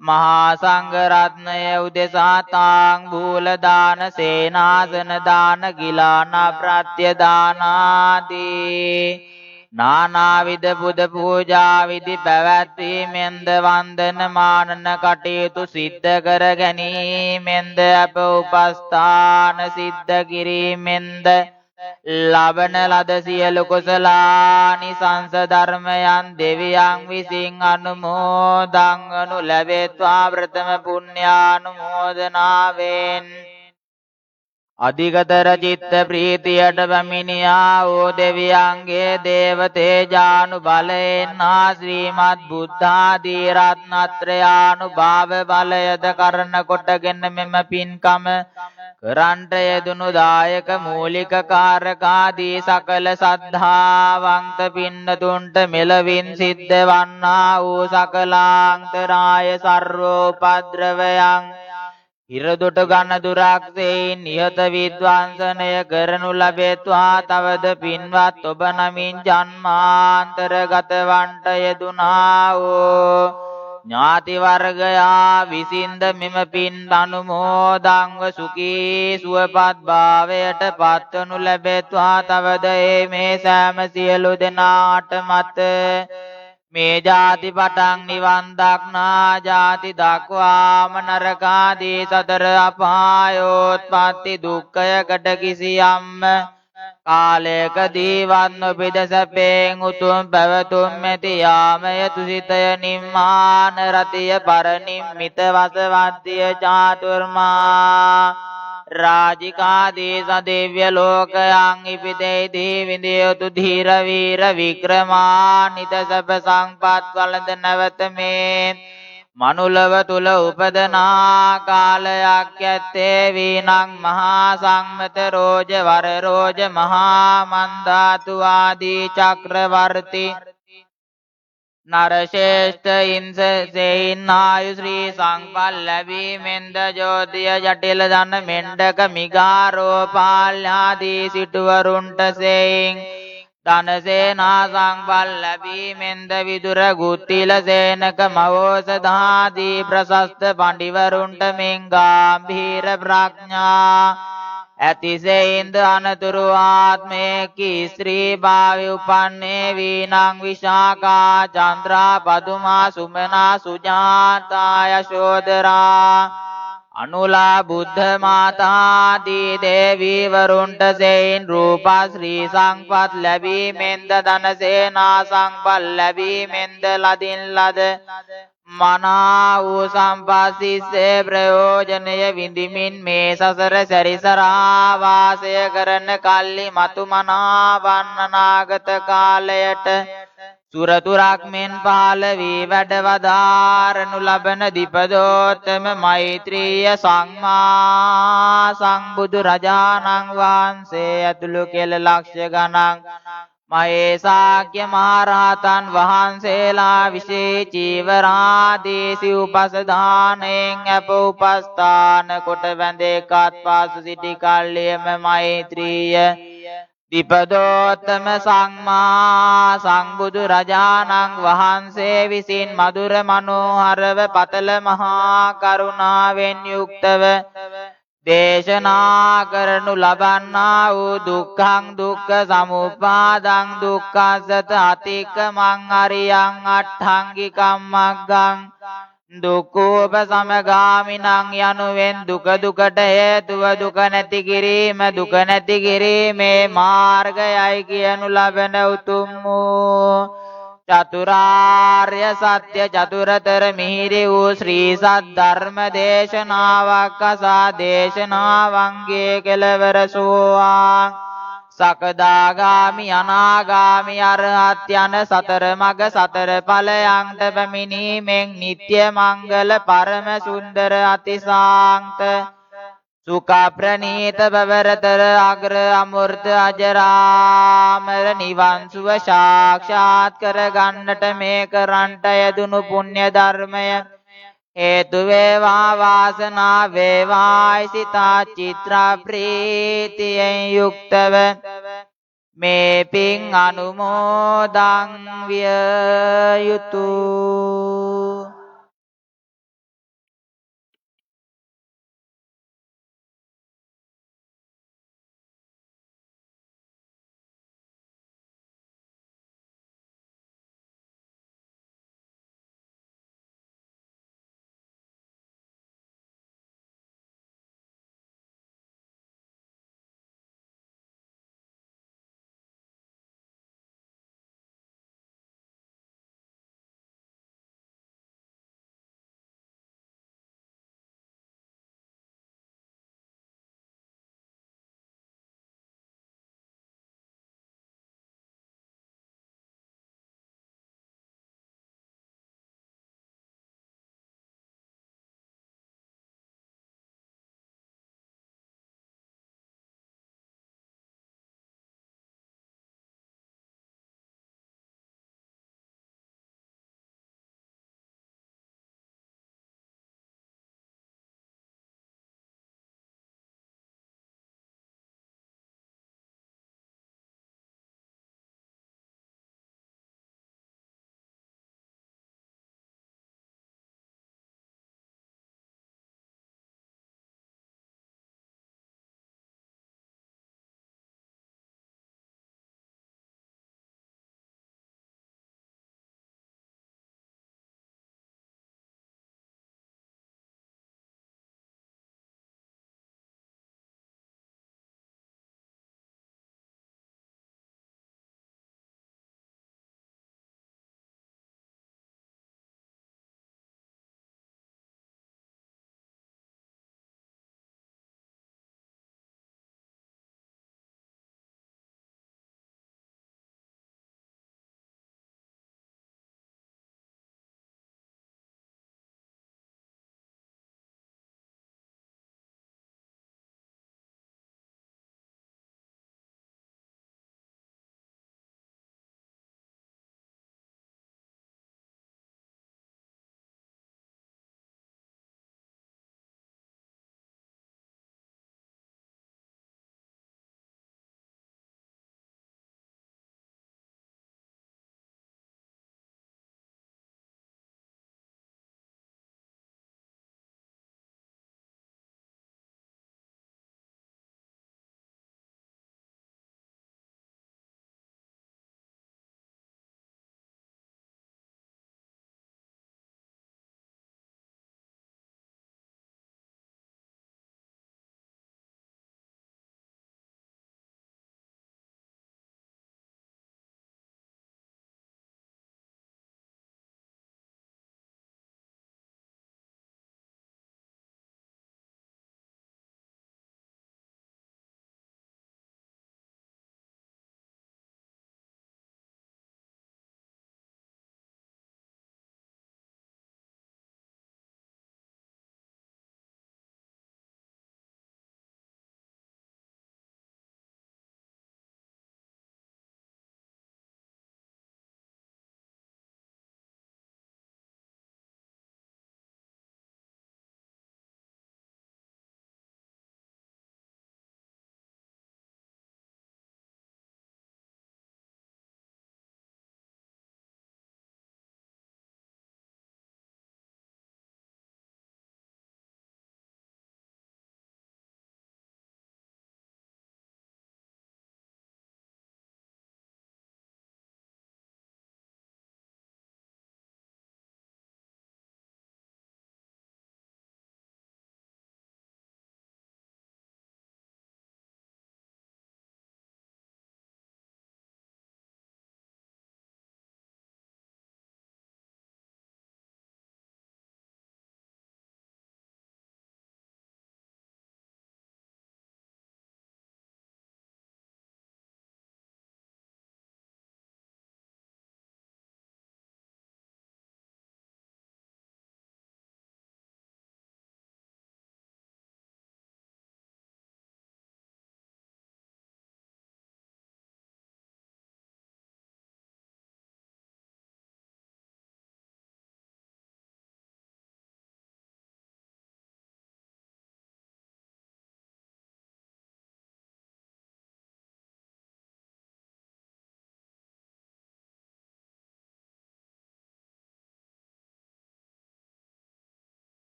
මහා සංඝ රත්නය උදෙසා තාංගූල දාන සේනාසන දාන ගිලාන ප්‍රත්‍ය දාන ආදී නානාවිධ පුද පූජා විධි පැවැත්වීමෙන්ද වන්දන මානන කටයුතු සිද්ධ කර ගැනීමෙන්ද අප උපස්ථාන සිද්ධ කිරීමෙන්ද ලබන ලද සියලු කුසලානිසංස ධර්මයන් දෙවියන් විසින් අනුමෝදන් වනු ලැබෙත්වා ප්‍රථම පුණ්‍යානුමෝදනාවෙන් අධිගතර චිත්ත ප්‍රීතියට පැමිණියා වූ දෙවියන්ගේ දේව තේජානු බලයෙන් හා ශ්‍රීමත් බුද්ධාදී රත්නත්‍රයානුභාව බලයද කරන කොටගෙන මෙම පින්කම කරන්ට යෙදුණු දායක මූලික කාරකාදී සකල සද්ධාවන්ත පින්නතුන්ට මෙලවින් සිද්ධ වන්නා වූ සකලාන්තරාය සර්වෝපද්‍රවයන් ඉරදොට ගන්න දුරක්සෙයින් නිහත විද්වංසනය කරනු ලැබෙත්වා තවද පින්වත් ඔබ නමින් ජන්මාන්තරගත වන්ට යෙදුනා වූ ඥාති වර්ගයා විසින්ද මෙම පින් අනුමෝදන්ව සුඛී සුවපත් භාවයට පත්වනු ලැබෙත්වා තවද මේ සෑම සියලු දෙනාට මත මේ ජාති පටන් නිවන් දක්නා ජාති දක්වාම නරකාදී සතර අපායෝත්පත්ති දුක්ඛයකට කිසියම්ම කාලයකදීවත් නොපිද සැපෙන් උතුම් පැවතුම් මෙති යාමය තුසිතය නිම්මාන රතිය පරනිම්මිත වසවත්තිය චාතුර්මා රාජිකාදී සදේව්‍ය ලෝකයන් ඉපිදෙයිදී විඳියුතු ධීර වීර වික්‍රමානිත සැප සංපත් වලද නැවත මේ මනුලව තුල උපදනා කාලයක් ඇත්තේ වීනං මහා සම්මත රෝජ වර රෝජ මහා මන්දාතු ආදී චක්‍රවර්ති නරශේෂ්ඨ ඉන්ස සේනායු ශ්‍රී සංපල් ලැබීමෙන්ද ජෝතිය ජටිල ධන මෙණ්ඩක මිගාරෝපාල්යාදී සිටුවරුන්ට සේයින් ධනසේනා සංපල් ලැබීමෙන්ද විදුර ගුත්තිල සේනක මවෝසධාදී ප්‍රශස්ත පඬිවරුන්ට මෙන් ගාම්භීර ප්‍රඥා ඇතිසෙයින්ද අනතුරු ආත්මයකි ස්ත්‍රී භාවි උපන්නේ වීනං විශාඛා චන්ද්‍රා පදුමා සුමනා සුජාතා යශෝදරා අනුලා බුද්ධ මාතාදී දේවී වරුන්ට සෙයින් රූපා ශ්‍රී සංපත් ලැබීමෙන්ද ධනසේනා සංපත් ලැබීමෙන්ද ලදින් ලද මනා වූ සම්පස්සිස්සේ ප්‍රයෝජනය විඳිමින් මේ සසර සැරිසරා වාසය කරන කල්ලි මතු මනා වන්නනාගත කාලයට සුරතුරක් මෙන් පහළ වී වැඩ වදාරනු ලබන දීපදෝත්තම මෛත්‍රීය සම්මා සම්බුදු රජාණන් වහන්සේ ඇතුළු කෙල ලක්ෂ ගණන් මයේ ශාක්‍ය මහරහතන් වහන්සේලා විශේ චීවරාදීසි උපසදානයෙන් අප උපස්ථාන කොට වැඳේකත් පාසු සිටි කල්ලියම මෛත්‍රීය දීපදෝත්තම සම්මා සම්බුදු රජාණන් වහන්සේ විසින් මధుර මනෝහරව පතල මහා කරුණාවෙන් යුක්තව දේශනා කරනු ලබන්නා වූ දුක්ඛං දුක්ඛ සමුප්පාදං දුක්ඛසත අතික්කමං අරියං අට්ඨංගිකම් මග්ගං දුක්ඛෝප සමගාමිනං යනුවෙන් දුක දුකට හේතුව දුක නැති කිරීම දුක නැති කිරීමේ මාර්ගයයි කියනු ලබන උතුම් වූ චතුරාර්ය සත්‍ය චතුරතර මිහිරි වූ ශ්‍රී සද්ධර්ම දේශනාවක් අසා දේශනාවන්ගේ කෙලවර සෝවාන් සකදාගාමි අනාගාමි අරහත් යන සතර මග සතර ඵලයන්ට පැමිණීමෙන් නිත්‍ය මංගල පරම සුන්දර අතිසාන්ත සුඛ ප්‍රණීත බවරතර අග්‍ර අමෘත අජරාමර නිවන් සුව සාක්ෂාත් කර ගන්නට මේ කරන්ට යදුණු පුණ්‍ය ධර්මය හේතු වේවා වාසනා වේවායි සිතා චිත්‍ර ප්‍රීතියෙන් යුක්තව මේ පින් අනුමෝදන් විය යුතුය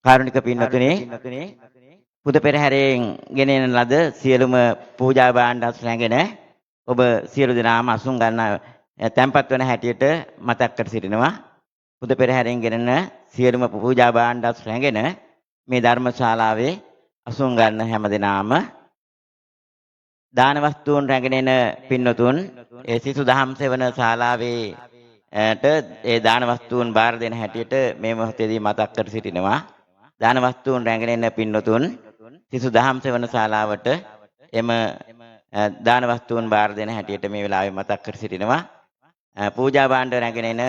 කාරුණික පින්නතුනි පුද පෙරහැරෙන් ගෙනෙන ලද සියලුම පූජා භාණ්ඩත් රැගෙන ඔබ සියලු දෙනාම අසුන් ගන්න තැන්පත් වන හැටියට මතක් කර සිටිනවා. පුද පෙරහැරෙන් ගෙනෙන සියලුම පූජා භාණ්ඩත් රැගෙන මේ ධර්මශාලාවේ අසුන් ගන්න හැම දෙනාම දාන වස්තුන් රැගෙන එන පින්නතුන් ඒ සිසු දහම් සෙවන ශාලාවේ ඒ දාන වස්තුන් බාර දෙන හැටියට මේ මොහොතේදී මතක් කර සිටිනවා. දාන වස්තුන් රැගෙන එන පින්නතුන් සිසු දහම් සෙවන ශාලාවට එම දාන වස්තුන් බාර දෙන හැටියට මේ වෙලාවේ මතක් කර සිටිනවා. පූජා භාණ්ඩ රැගෙන එන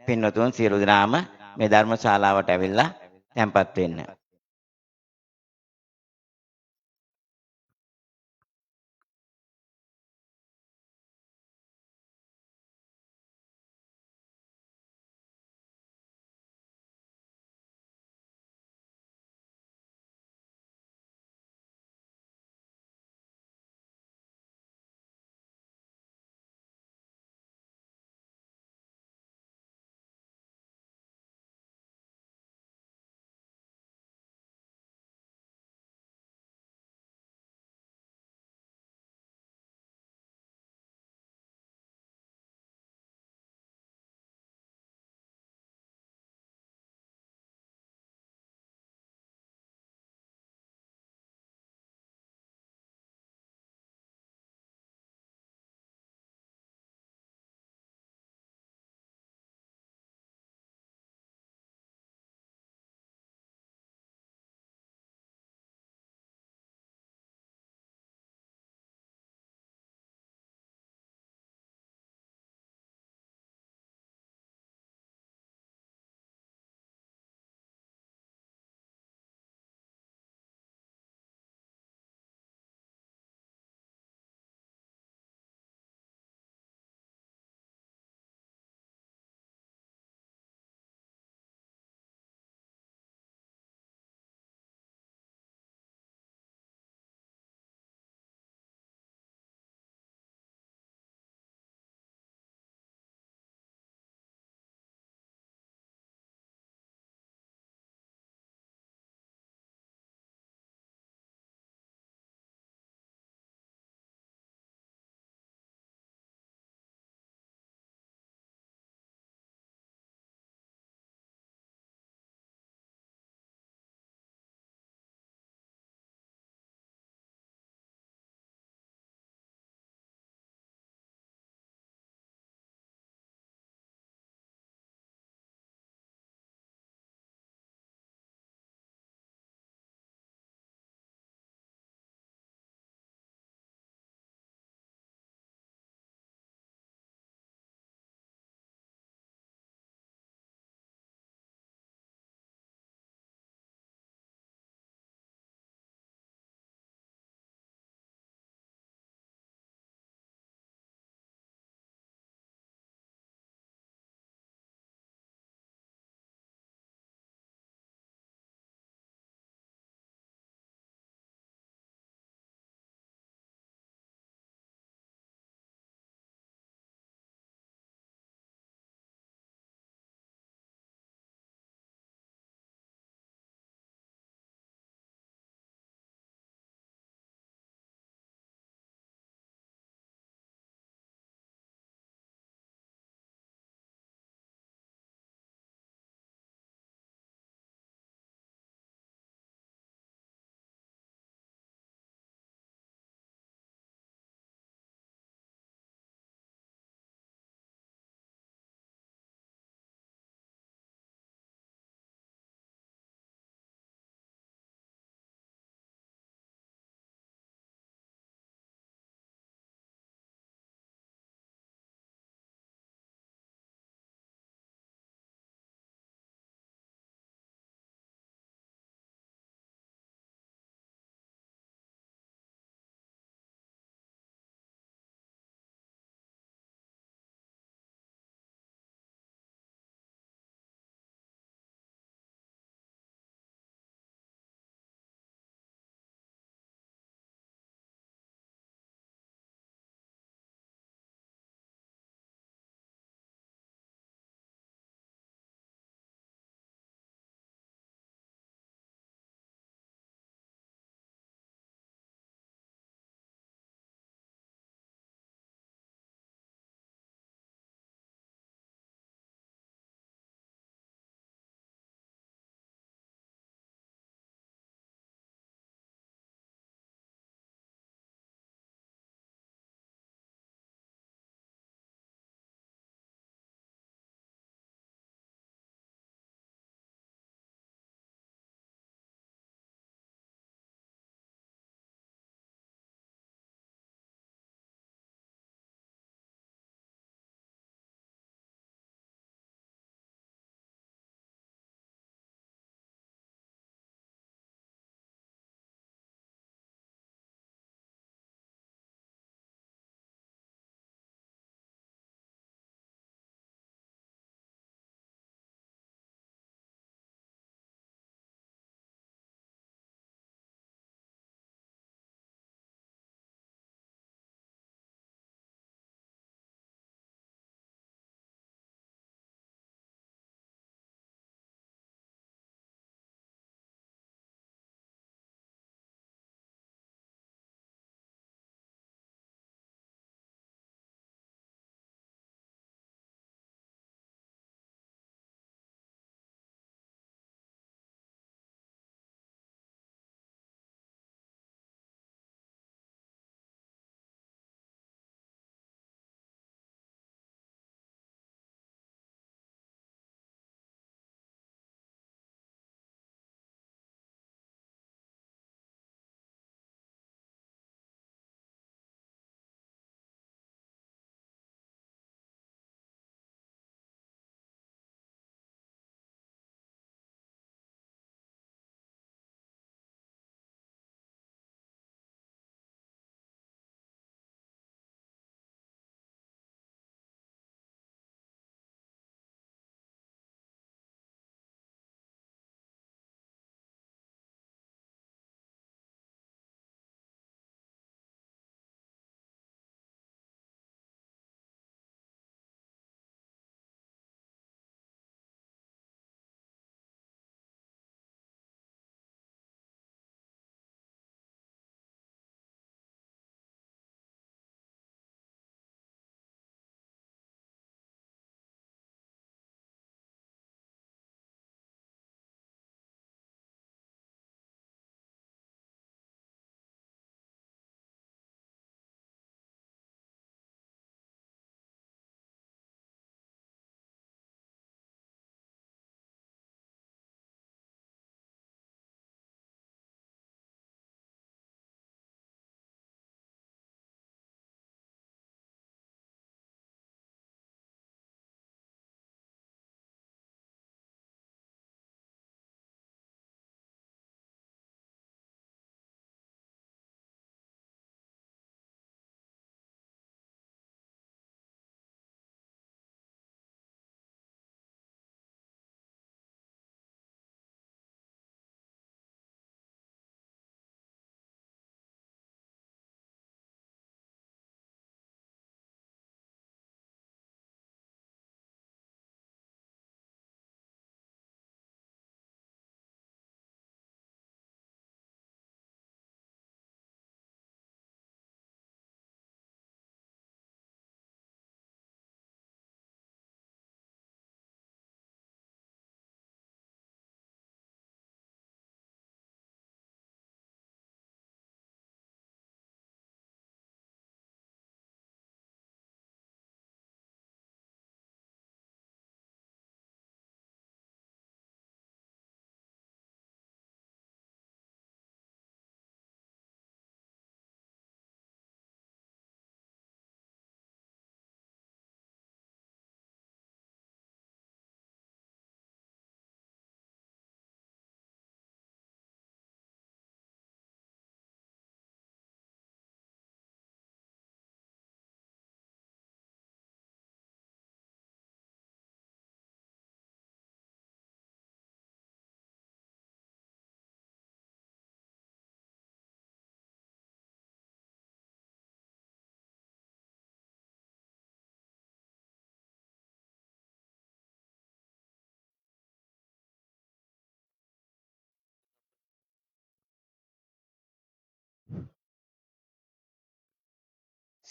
පින්නතුන් සියලු දෙනාම මේ ධර්ම ශාලාවට ඇවිල්ලා තැන්පත් වෙන්න.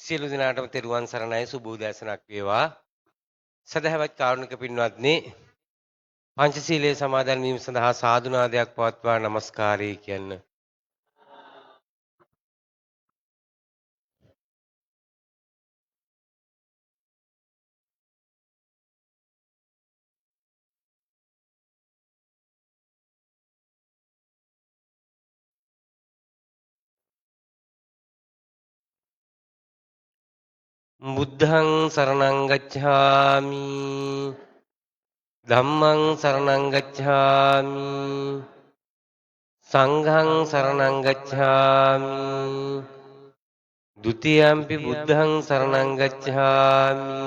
සියලු දෙනාටම තෙරුවන් සරණයි සුබ උදෑසනක් වේවා. සදහවත් කාරුණික පින්වත්නි, පංචශීලයේ සමාදන් වීම සඳහා සාදුනාදයක් පවත්වා නමස්කාරය කියන්න. බුද්ධං සරණං ගච්ඡාමි. ධම්මං සරණං ගච්ඡාමි. සංඝං සරණං ගච්ඡාමි. ဒ ුතියම්පි බුද්ධං සරණං ගච්ඡාමි.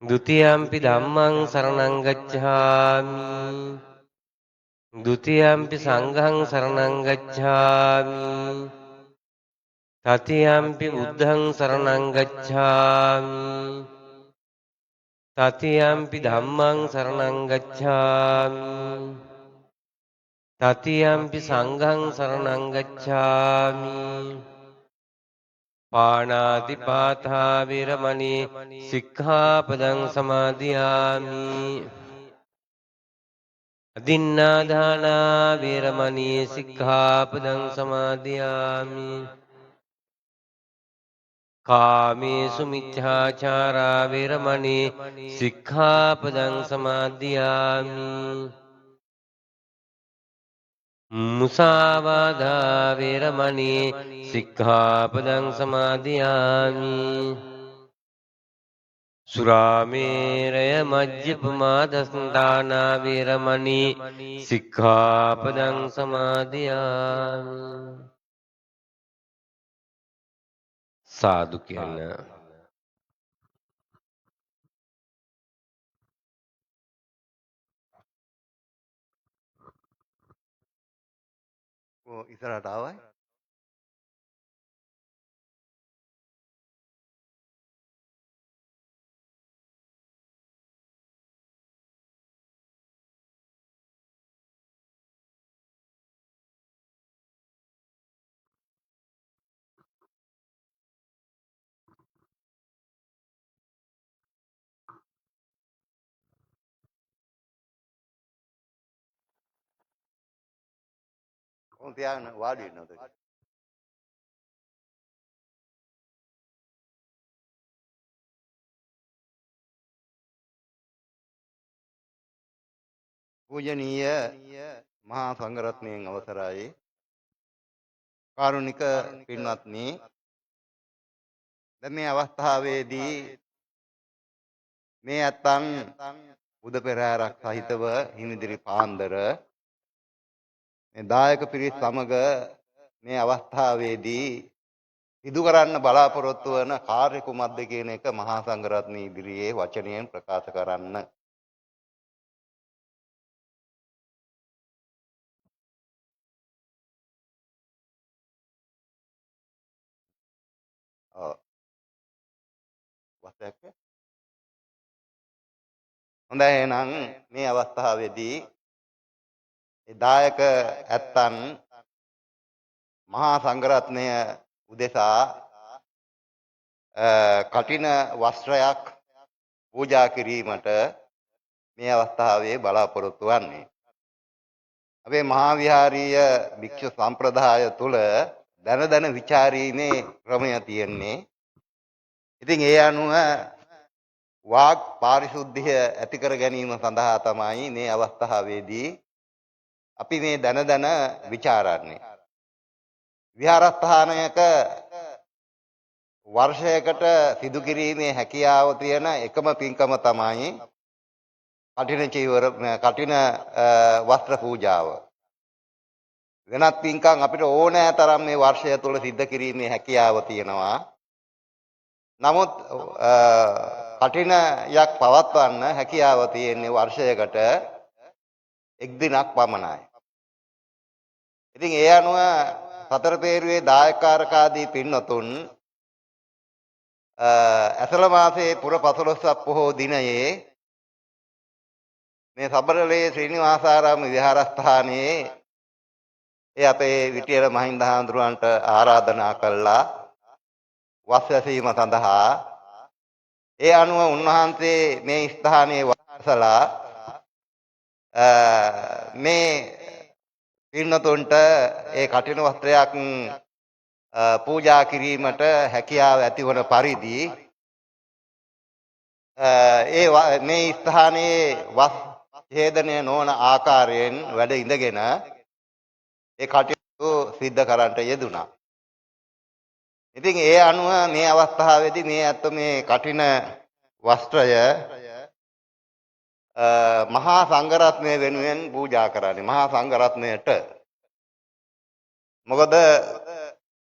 ဒ ුතියම්පි ධම්මං සරණං ගච්ඡාමි. ဒ ුතියම්පි සංඝං සරණං ගච්ඡාමි. තතියම්පි බුද්ධං සරණං ගච්ඡාමි. තතියම්පි ධම්මං සරණං ගච්ඡාමි. තතියම්පි සංඝං සරණං ගච්ඡාමි. පාණාතිපාතා විරමණී සික්ඛාපදං සමාදියාමි. අදින්නාදානා විරමණී සික්ඛාපදං සමාදියාමි. කාමේසු මිච්ඡාචාරා වේරමණී සික්ඛාපදං සමාදියාමි. මුසාවාදා වේරමණී සික්ඛාපදං සමාදියාමි. සුරාමේරය මජ්ජපමා දසදානා වේරමණී සික්ඛාපදං සමාදියාමි. සාදු කියන්න.
ඉස්සරහට ආවයි. ඔව් තියාගෙන වාඩි වෙනවද? පූජනීය මහා සංඝරත්නයන් අවසරයි. කාරුණික පින්වත්නි, දැන් මේ අවස්ථාවේදී මේ අත්තන් බුද පෙරහැරක් සහිතව හිමිදිරි පාන්දර මේ දායක පිරිස් සමග මේ අවස්ථාවේදී සිදු කරන්න බලාපොරොත්තු වන කාර්ය කුමක්ද කියන එක මහා සංඝරත්නය ඉදිරියේ වචනයෙන් ප්‍රකාශ කරන්න. හොඳයි, එහෙනම් මේ අවස්ථාවේදී දායක ඇත්තන් මහා සංඝරත්නය උදෙසා කටින වස්ත්‍රයක් පූජා කිරීමට මේ අවස්ථාවේ බලාපොරොත්තු වන්නේ. අපේ මහා විහාරීය භික්ෂු සම්ප්‍රදාය තුල දන විචාරීමේ ක්‍රමය තියෙන්නේ. ඉතින් ඒ අනුව වාග් පාරිශුද්ධිය ඇති කර ගැනීම සඳහා තමයි මේ අවස්ථාවේදී අපි මේ දන විචාරන්නේ. විහාරස්ථානයක වර්ෂයකට සිදු කිරීමේ හැකියාව තියෙන එකම පින්කම තමයි කටින වස්ත්‍ර පූජාව. වෙනත් පින්කම් අපිට ඕනෑ තරම් මේ වර්ෂය තුළ සිද්ධ කිරීමේ හැකියාව තියෙනවා. නමුත් කටිනයක් පවත්වන්න හැකියාව තියෙන්නේ වර්ෂයකට එක් දිනක් පමණයි. ඉතින් ඒ අනුව සතර පේරුවේ දායකාරකාදී පින්වතුන් ඇසළ මාසයේ පුර 15ක් පොහෝ දිනයේ මේ සබරලේ ශ්‍රීනිවාසාරාම විහාරස්ථානයේ ඒ අපේ විටියර මහින්ද හාමුදුරුවන්ට ආරාධනා කළා වස් වැසීම සඳහා ඒ අනුව උන්වහන්සේ මේ ස්ථානයේ වසලා මේ පින්නතුන්ට ඒ කටින වස්ත්‍රයක් පූජා කිරීමට හැකියාව ඇතිවන පරිදි මේ ස්ථානයේ වස් ඡේදනය නොවන ආකාරයෙන් වැඩ ඉඳගෙන ඒ කටයුතු සිද්ධ කරන්නට යෙදුණා. ඉතින් ඒ අනුව මේ අවස්ථාවේදී මේ අත්ව මේ කටින වස්ත්‍රය මහා සංඝරත්නය වෙනුවෙන් පූජා කරන්නේ මහා සංඝරත්නයට. මොකද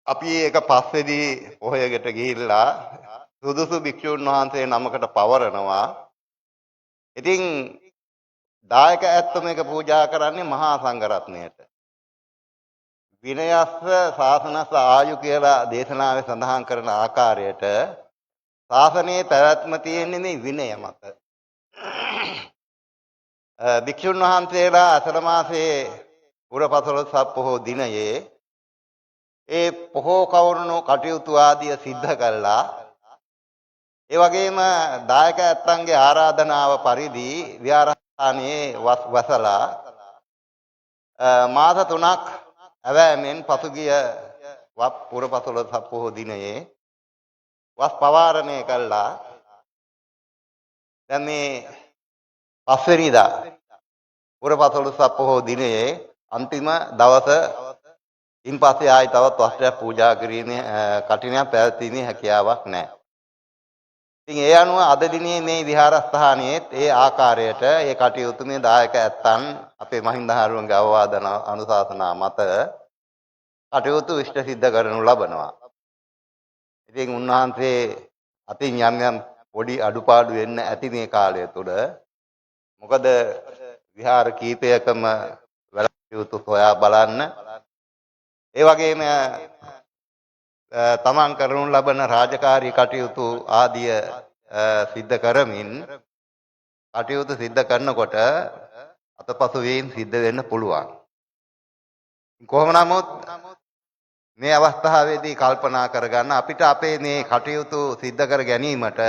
අපි ඒක පස්සේදී පොහොයකට ගිහිල්ලා සුදුසු භික්ෂුන් වහන්සේ නමකට පවරනවා. ඉතින් දායක ඇත්ත මේක පූජා කරන්නේ මහා සංඝරත්නයට. විනයස්ස ශාසනස්ස ආයු කියලා දේශනාවේ සඳහන් කරන ආකාරයට ශාසනයේ පැවැත්ම තියෙන්නේ මේ විනය මත. භික්ෂුන් වහන්සේලා අසල මාසයේ පුරපසළොස්වක පොහෝ දිනයේ ඒ පොහෝ කවුරුණු කටයුතු ආදිය සිද්ධ කළා. ඒ වගේම දායක ඇත්තන්ගේ ආරාධනාව පරිදි විහාරස්ථානයේ වසලා මාස 3ක් අවෑමෙන් පසුගිය පුරපසළොස්වක පොහෝ දිනයේ වස් පවාරණය කළා. දැන් මේ පස්වෙනිදා පුරපසළොස්වක පොහෝ දිනයේ අන්තිම දවස ඉන්පස්සේ ආයි තවත් වස්ත්‍රයක් පූජා කිරීමේ කටිනයක් පැවැත්වීමේ හැකියාවක් නැහැ. ඉතින් ඒ අනුව අද දිනේ මේ විහාරස්ථානයේ ඒ ආකාරයට ඒ කටයුතු මේ දායක ඇත්තන් අපේ මහින්දහරුවන්ගේ අවවාද අනුශාසනා මත කටයුතු ඉෂ්ට සිද්ධ කරනු ලබනවා. ඉතින් උන්වහන්සේ අතින් යම් පොඩි අඩුපාඩු වෙන්න ඇති මේ කාලය තුළ. මොකද විහාර කීපයකම වැඩ කටයුතු සොයා බලන්න ඒ වගේම තමන් කරනු ලබන රාජකාරී කටයුතු ආදිය සිද්ධ කරමින් කටයුතු සිද්ධ කරනකොට අතපසු වීම සිද්ධ වෙන්න පුළුවන්. කොහොම නමුත් මේ අවස්ථාවේදී කල්පනා කරගන්න අපිට අපේ මේ කටයුතු සිද්ධ කර ගැනීමට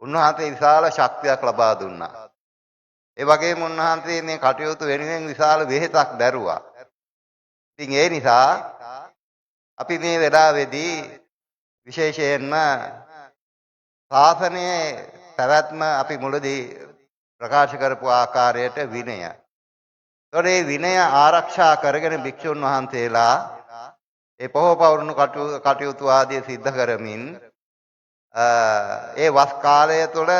උන්වහන්සේ විශාල ශක්තියක් ලබා දුන්නා. ඒ වගේම උන්වහන්සේ මේ කටයුතු වෙනුවෙන් විශාල වෙහෙසක් දැරුවා. ඉතින් ඒ නිසා අපි මේ වෙලාවේදී විශේෂයෙන්ම ශාසනයේ පැවැත්ම අපි මුලදී ප්‍රකාශ කරපු ආකාරයට විනය. ඒතකොට මේ විනය ආරක්ෂා කරගෙන භික්ෂුන් වහන්සේලා ඒ පොහොව පවුරුණු කටයුතු ආදී සිද්ධ කරමින් ඒ වස් කාලය තුළ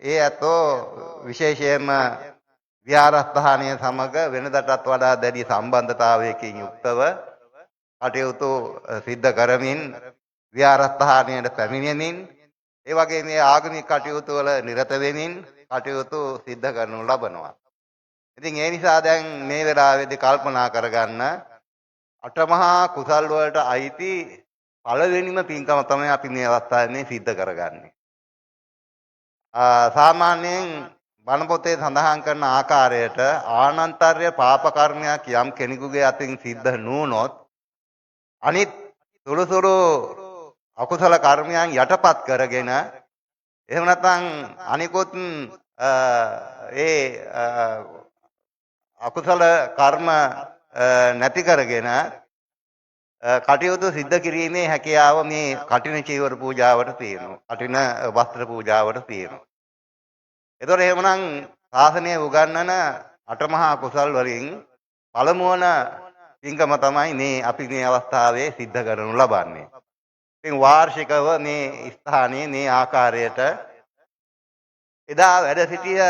ඒ ඇතෝ විශේෂයෙන්ම විහාරස්ථානය සමග වෙනදටත් වඩා දැඩි සම්බන්ධතාවයකින් යුක්තව කටයුතු සිද්ධ කරමින් විහාරස්ථානයට පැමිණෙමින් ඒ වගේ මේ ආගමික කටයුතු වල නිරත වෙමින් කටයුතු සිද්ධ කරනු ලබනවා. ඉතින් ඒ නිසා දැන් මේ වෙලාවේදී කල්පනා කරගන්න අටමහා කුසල් වලට අයිති පළවෙනිම පින්කම තමයි අපි මේ අවස්ථාවේ සිද්ධ කරගන්නේ. සාමාන්‍යයෙන් බණ පොතේ සඳහන් කරන ආකාරයට ආනන්තර්ය පාප කර්මයක් යම් කෙනෙකුගේ අතින් සිද්ධ නුනොත් අනිත් සුළුසුළු අකුසල කර්මයන් යටපත් කරගෙන එහෙම නැත්නම් අනිකුත් ඒ අකුසල කර්ම නැති කරගෙන කටයුතු සිද්ධ කිරීමේ හැකියාව මේ කටින චීවර පූජාවට තියෙනවා. කටින වස්ත්‍ර පූජාවට තියෙනවා. ඒතොර එහෙමනම් ශාසනය උගන්වන අටමහා කුසල් වලින් පළමුවන පින්කම තමයි මේ අපි මේ අවස්ථාවේ සිද්ධ කරනු ලබන්නේ. ඉතින් වාර්ෂිකව මේ ස්ථානයේ මේ ආකාරයට එදා වැඩ සිටිය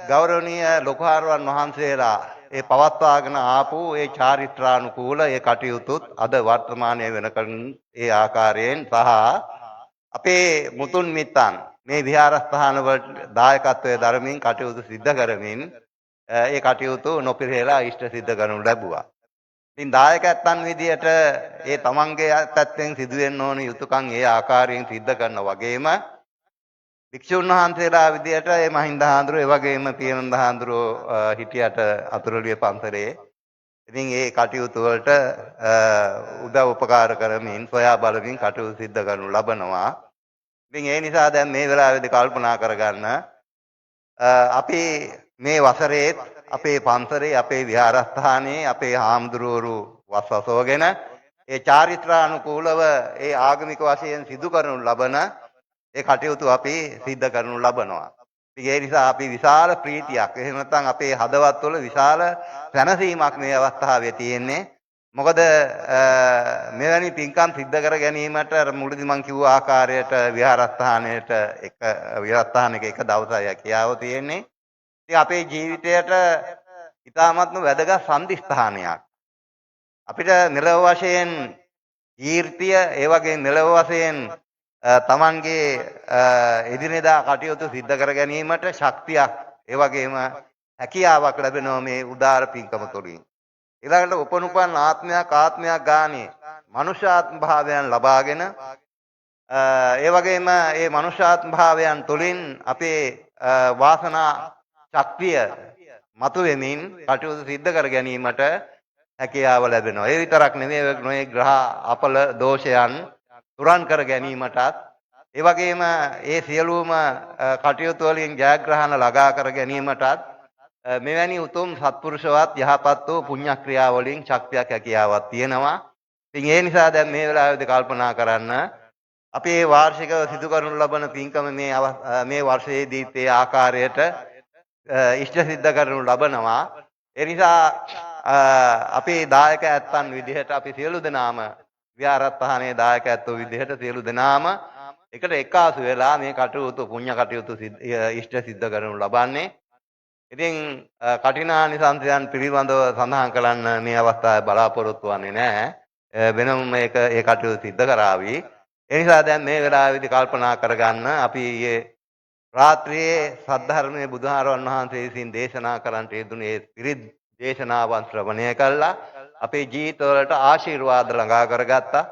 ගෞරවනීය ලොකුහාරවන් වහන්සේලා ඒ පවත්වාගෙන ආපු ඒ චාරිත්‍රානුකූල ඒ කටයුතුත් අද වර්තමානයේ වෙනකන් ඒ ආකාරයෙන් සහ අපේ මුතුන් මිත්තන් මේ විහාරස්ථාන වල දායකත්වයේ ධර්මයෙන් කටයුතු සිද්ධ කරමින් ඒ කටයුතු නොපිරහෙලා ඉෂ්ට සිද්ධ කරනු ලැබුවා. ඉතින් දායකයන් විදියට ඒ තමන්ගේ පැත්තෙන් සිදුවෙන්න ඕන යුතුයකම් ඒ ආකාරයෙන් සිද්ධ කරන වගේම භික්ෂුන් වහන්සේලා විදියට මේ මහින්ද හාමුදුරුවෝ ඒ වගේම පියනන්ද හාමුදුරුවෝ හිටියට අතුරුලිය පන්සලේ ඉතින් ඒ කටයුතු වලට උදව් උපකාර කරමින් සොයා බලමින් කටයුතු සිද්ධ කරනු ලබනවා. ඉතින් ඒ නිසා දැන් මේ වෙලාවේදී කල්පනා කරගන්න අපි මේ වසරේ අපේ පන්සලේ අපේ විහාරස්ථානයේ අපේ හාමුදුරුවරු වස්වසෝගෙන ඒ චාරිත්‍රානුකූලව ඒ ආගමික වශයෙන් සිදු කරනු ලබන ඒ කටයුතු අපි සිද්ධ කරනු ලබනවා. ඉතින් ඒ නිසා අපි විශාල ප්‍රීතියක් එහෙම නැත්නම් අපේ හදවත්වල විශාල සැනසීමක් මේ අවස්ථාවේ තියෙන්නේ. මොකද මෙවැනි පින්කම් සිද්ධ කර ගැනීමට මුලදී මම කිව්ව ආකාරයට විහාරස්ථානයේට විහාරස්ථානයක එක දවසයි කියාව තියෙන්නේ. ඉතින් අපේ ජීවිතයට ඉතාමත්ම වැදගත් සම්දිස්ථානයක්. අපිට මෙලොව වශයෙන් කීර්තිය ඒ වගේ මෙලොව වශයෙන් තමන්ගේ එදිනෙදා කටයුතු සිද්ධ කර ගැනීමට ශක්තියක් ඒ වගේම හැකියාවක් ලැබෙනවා මේ උදාර පින්කම තුළින්. ඊළඟට උපනුපන් ආත්මයක් ගානේ මනුෂ්‍යාත්ම භාවයන් ලබාගෙන ඒ වගේම මේ මනුෂ්‍යාත්ම භාවයන් තුළින් අපේ වාසනා ශක්තිය මතුවෙමින් කටයුතු සිද්ධ කර ගැනීමට හැකියාව ලැබෙනවා. ඒ විතරක් නෙමෙයි නොයේ ග්‍රහ අපල දෝෂයන් තුරන් කර ගැනීමටත් ඒ වගේම ඒ සියලුම කටයුතු වලින් ජයග්‍රහණ ළඟා කර ගැනීමටත් මෙවැනි උතුම් සත්පුරුෂවත් යහපත් වූ පුණ්‍ය ක්‍රියා වලින් ශක්තියක් හැකියාවක් තියෙනවා. ඉතින් ඒ නිසා දැන් මේ වෙලාවේදී කල්පනා කරන්න අපේ වාර්ෂිකව සිදු කරනු ලබන පින්කම මේ වර්ෂයේදී ඒ ආකාරයට ඉෂ්ට සිද්ධ කරනු ලබනවා. ඒ නිසා අපේ දායක ඇත්තන් විදිහට අපි සියලු දෙනාම විහාරස්ථානයේ දායක ඇත්තෝ විදිහට සියලු දෙනාම එකට එකාසු වෙලා මේ කටයුතු පුණ්‍ය කටයුතු ඉෂ්ට සිද්ධ කරනු ලබන්නේ. ඉතින් කඨිනානිසංසයන් පිළිබඳව සඳහන් කරන්න මේ අවස්ථාවේ බලාපොරොත්තු වෙන්නේ නැහැ. වෙනම මේක ඒ කටයුතු සිද්ධ කරાવી. ඒ නිසා දැන් මේ වෙලාවේදී කල්පනා කරගන්න අපි ඊයේ රාත්‍රියේ සද්ධර්මයේ බුදුහාරවන් වහන්සේ විසින් දේශනා කරන්නට යෙදුනේ පිරිත් දේශනාවන් ශ්‍රවණය කළා. අපේ ජීවිතවලට ආශිර්වාද ළඟා කරගත්තා.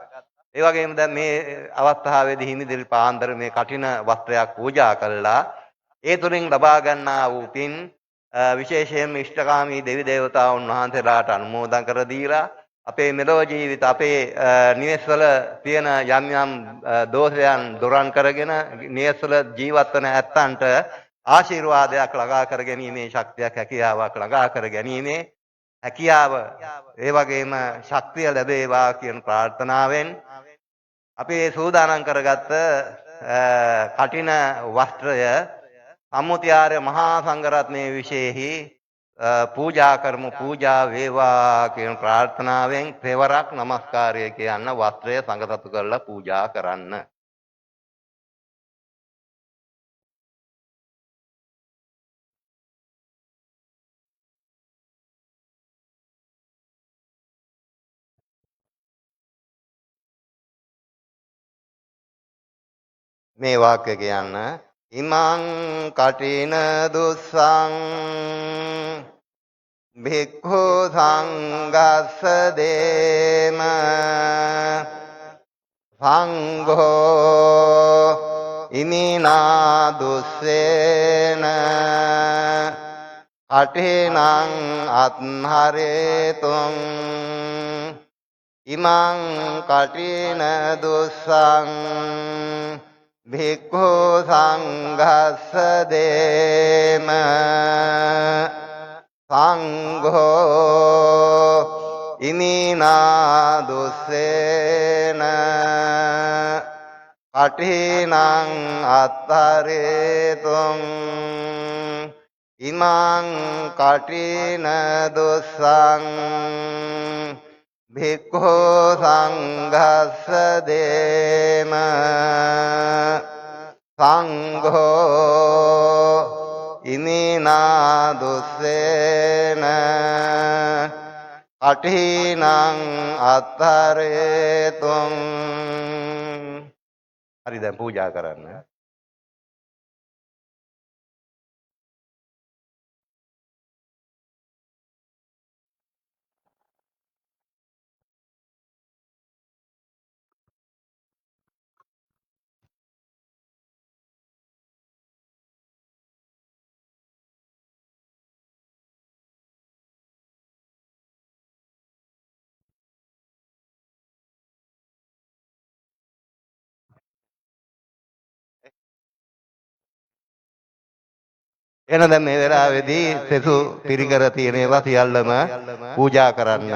ඒ වගේම දැන් මේ අවස්ථාවේදී හිමිදිරි පාන්දර මේ කඨින වස්ත්‍රයක් පූජා කළා. ඒ තුලින් ලබා ගන්නා වූ පින් විශේෂයෙන්ම ඉෂ්ඨකාමී දෙවි දේවතාවුන් වහන්සේලාට අනුමෝදන් කර දීලා අපේ මෙලොව ජීවිත අපේ නිවෙස්වල තියෙන යම් යම් දෝෂයන් දොරන් කරගෙන නිවෙස්වල ජීවත් වන ඇත්තන්ට ආශිර්වාදයක් ළඟා කර ගැනීමේ ශක්තියක් හැකියාවක් ළඟා කර ගැනීමේ හැකියාව ඒ වගේම ශක්තිය ලැබේවා කියන ප්‍රාර්ථනාවෙන් අපි සූදානම් කරගත්ත කඨින වස්ත්‍රය සම්මුතිආර්ය මහා සංඝරත්නයේ විශේෂෙහි පූජා කරමු පූජා වේවා කියන ප්‍රාර්ථනාවෙන් තෙවරක් নমස්කාරය කියන වස්ත්‍රය සංඝසතු කරලා පූජා කරන්න. මේ වාක්‍ය කියන්න ඉමං කටින දුස්සං භික්ඛු සංඝස්ස දේම සංඝෝ ඉමිනා දුස්සේන කටිනං අත්හරේතුං ඉමං කටින දුස්සං භික්ඛු සංඝස්ස දේම සංඝෝ ඉමිනා දුස්සේන කඨිනං අත්තරේතුං ඉමං කඨින දුස්සං භික්ඛු සංඝස්ස දේම සංඝෝ ඉමිනා දුස්සේන කඨිනං අත්තරේතුං. හරි දැන් පූජා කරන්න. එන දැන් මේ වෙලාවේදී සෙසු පිරිකර තියෙන ඒවා සියල්ලම පූජා කරන්න.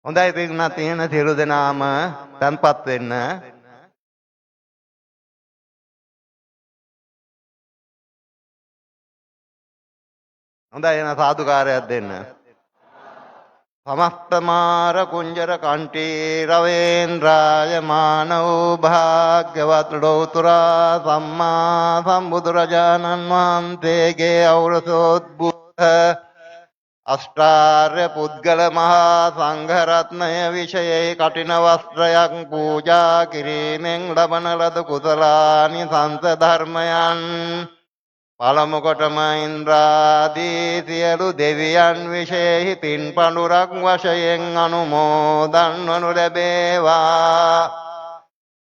හොඳයි පිටුනා තියෙන සියලු දෙනාම තන්පත් වෙන්න. හොඳයි එන සාදුකාරයක් දෙන්න. समस्तमार कुंजर कंठी रवेन्द्राय मानव भाग्यवत लोतुरा सम्मा संबुදුරජාණන් වහන්සේගේ අවරසෝද්බුත අෂ්ටාර්ය පුද්ගල මහා සංඝ රත්නය විෂයේ කටින වස්ත්‍රයක් පූජා කිරීමෙන් ලබන ලද කුසලානි සංස ධර්මයන් පළමු කොටම ඉන්ද්‍රාදී සියලු දෙවියන් විශේෂ පින් පඬුරක් වශයෙන් අනුමෝදන් වනු ලැබේවා.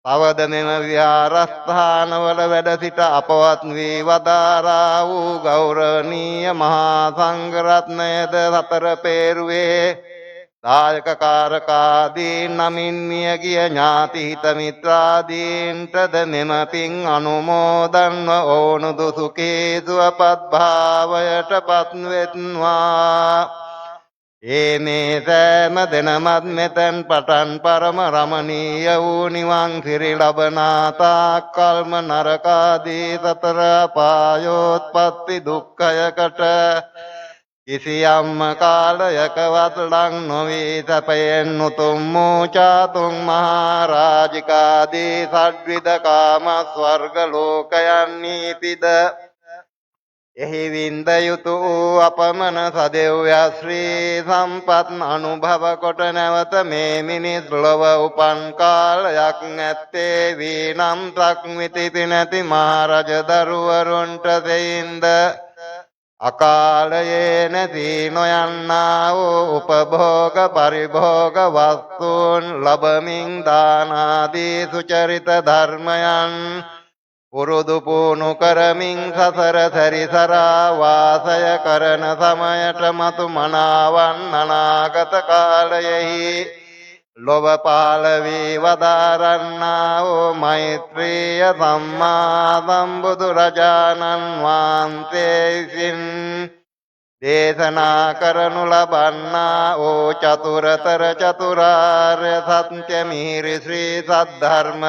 තවද මෙම විහාරස්ථානවල වැඩ සිට අපවත් වී වදාරා වූ ගෞරවනීය මහා සංඝ රත්නයද සතර පේරුවේ දායක කාරකාදී නමින් මිය ගිය ඥාති හිත මිත්‍රාදීන්ටද මෙම පින් අනුමෝදන්ව ඕනුදු සුඛී සුවපත් භාවයට පත් වෙත්වා. මේ සෑම දිනමත් මෙතෙන් පටන් පරම රමණීය වූ නිවන් සිරි ලබනා තාක් කල්ම නරකාදී සතර අපායෝත්පත්ති දුක්ඛයකට කිසියම් කාලයකවත් ලං නොවී සැපයෙන් උතුම් වූ චාතුම් මහරජිකාදී සද්විද කාම ස්වර්ග ලෝකයන්හිපිද එහි වින්ද යුතු වූ අපමණ සදෙව්‍ය ශ්‍රී සම්පත් අනුභව කොට නැවත මේ මිනිස් ලොව උපන් කාලයක් නැත්තේ වීනම් සක්විති නැති මහරජ දරුවරුන්ට දෙයින්ද අකාලයේ නැති නොයන්නා වූ උපභෝග පරිභෝග වස්තුන් ලබමින් දානාදී සුචරිත ධර්මයන් පුරුදු පුහුණු කරමින් සසර සැරිසරා වාසය කරන සමයට මතු මනාවන් අනාගත කාලයෙහි ලොව පාල වී වදාරන්නා වූ මෛත්‍රිය සම්මා සම්බුදුරජාණන් වහන්සේ විසින් දේශනා කරනු ලබන්නා වූ චතුරතර චතුරාර්ය සත්‍ය මිහිරි ශ්‍රී සද්ධර්ම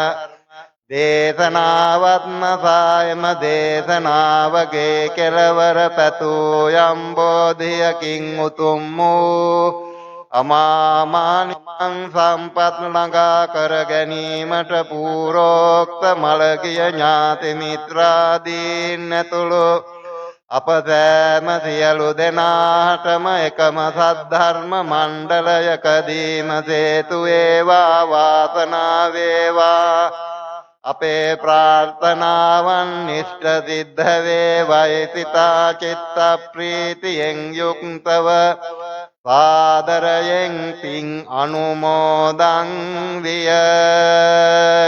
දේශනාවත්ම සායම දේශනාවගේ කෙලවර පැතූ යම් බෝධියකින් උතුම් වූ අමාමානිමං සම්පත් ළඟා කර ගැනීමට පූරෝක්ත මළගිය ඥාති මිත්‍රාදීන් ඇතුළු අප සෑම සියලු දෙනාටම එකම සද්ධර්ම මණ්ඩලයකදීම හේතු වේවා වාසනාව වේවා. අපේ ප්‍රාර්ථනාවන් ඉෂ්ට සිද්ධ වේවායි සිතා චිත්ත ප්‍රීතියෙන් යුක්තව සාදරයෙන් පින් අනුමෝදන් විය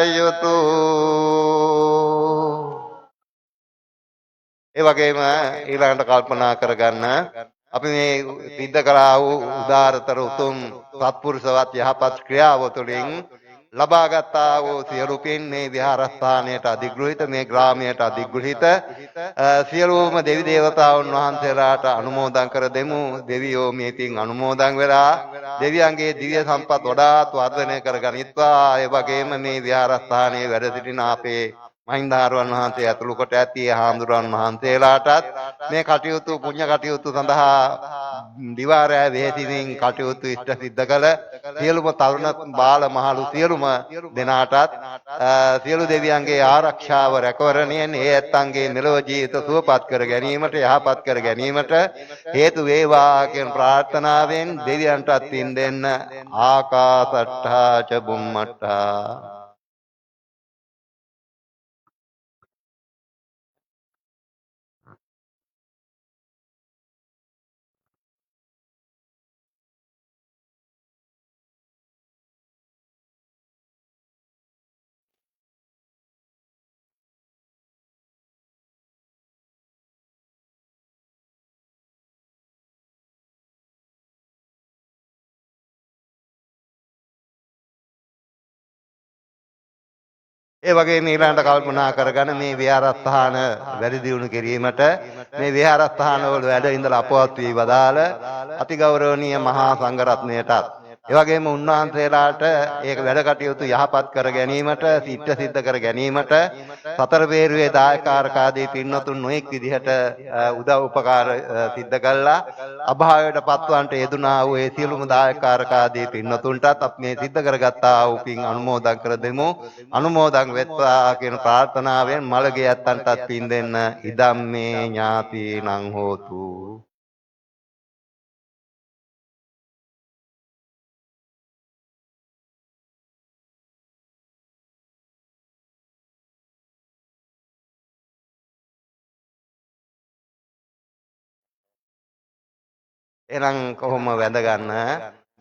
යුතුය. ඒ වගේම ඊළඟට කල්පනා කරගන්න අපි මේ සිද්ධ කරා වූ උදාරතර උතුම් සත්පුරුෂවත් යහපත් ක්‍රියාව තුළින් ලබාගත්තා වූ සියලු පින් මේ විහාරස්ථානයට අධිග්‍රහිත මේ ග්‍රාමයට අධිග්‍රහිත සියලුම දෙවි දේවතාවුන් වහන්සේලාට අනුමෝදන් කර දෙමු. දෙවියෝ මේ පින් අනුමෝදන් වෙලා දෙවියන්ගේ දිව්‍ය සම්පත් වඩාත් වර්ධනය කරගනිත්වා. ඒ වගේම මේ විහාරස්ථානයේ වැඩ සිටින අපේ මහින්දාරුවන් වහන්සේ ඇතුළු කොට ඇති හාමුදුරන් වහන්සේලාටත් මේ කටයුතු පුණ්‍ය කටයුතු සඳහා දිවාරය වෙහෙසිමින් කටයුතු ඉෂ්ට සිද්ධ කළ සියලුම තරුණ බාල මහලු සියලුම දෙනාටත් සියලු දෙවියන්ගේ ආරක්ෂාව රැකවරණයෙන් ඒ ඇත්තන්ගේ මෙලොව ජීවිත සුවපත් කර ගැනීමට යහපත් කර ගැනීමට හේතු වේවා කියන ප්‍රාර්ථනාවෙන් දෙවියන්ටත් පින් දෙන්න. ආකාසට්ඨා ච බුම්මට්ඨා ඒ වගේම ඊළඟට කල්පනා කරගෙන මේ විහාරස්ථාන වැඩි දියුණු කිරීමට මේ විහාරස්ථාන වල වැඩ ඉඳලා අපවත් වී වදාළ අතිගෞරවනීය මහා සංඝරත්නයටත් ඒ වගේම උන්වහන්සේලාට ඒක වැඩ කටයුතු යහපත් කර ගැනීමට, සිද්ධ සිද්ධ කර ගැනීමට සතර බේරුවේ දායකාරක ආදී පින්වතුන් නොඑක් විදිහට උදව් උපකාර සිද්ධ කළා. අභාවයට පත්වන්ට යෙදුනා වූ ඒ සියලුම දායකාරක ආදී පින්වතුන්ටත් අපි මේ සිද්ධ කරගත්තා වූ පින් අනුමෝදන් කර දෙමු. අනුමෝදන් වෙත්වා කියන ප්‍රාර්ථනාවෙන් මළගේ ඇත්තන්ටත් පින් දෙන්න. ඉදම්මේ ඥාතිනං හෝතු. එනම් කොහොම වැඳ ගන්න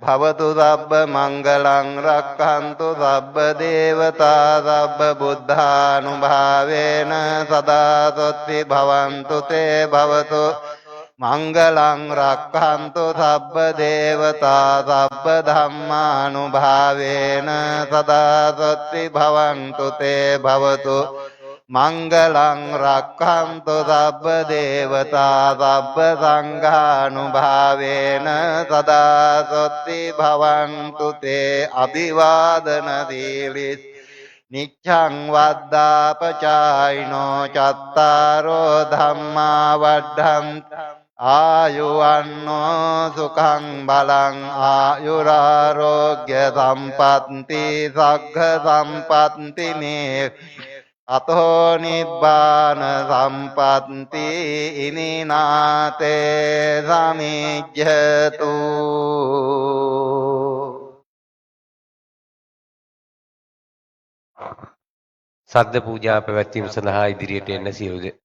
භවතු සබ්බ මංගලං රක්ඛන්තු සබ්බ දේවතා සබ්බ බුද්ධානුභාවේන සදා සොත්ති භවන්තු තේ භවතු මංගලං රක්ඛන්තු සබ්බ දේවතා සබ්බ ධම්මානුභාවේන සදා සොත්ති භවන්තු තේ භවතු මංගලං රක්ඛන්තු සබ්බ දේවතා සබ්බ සංඝානුභාවේන සදා සොත්ති භවන්තු තේ අභිවාදන දීලිස් නිච්ඡං වද්දාපචායිනෝ චත්තාරෝ ධම්මා වඩ්ඩන්ත ආයුවන්නෝ සුඛං බලං ආයුරාරෝග්‍ය සම්පත්ති සග්ග සම්පත්ති මේ අතෝ නිබ්බාන සම්පත්ති ඉනිනාතේ සමිජ්ජතු.
සද්ද පූජා පැවැත්වීම සඳහා ඉදිරියට එන්න සියලු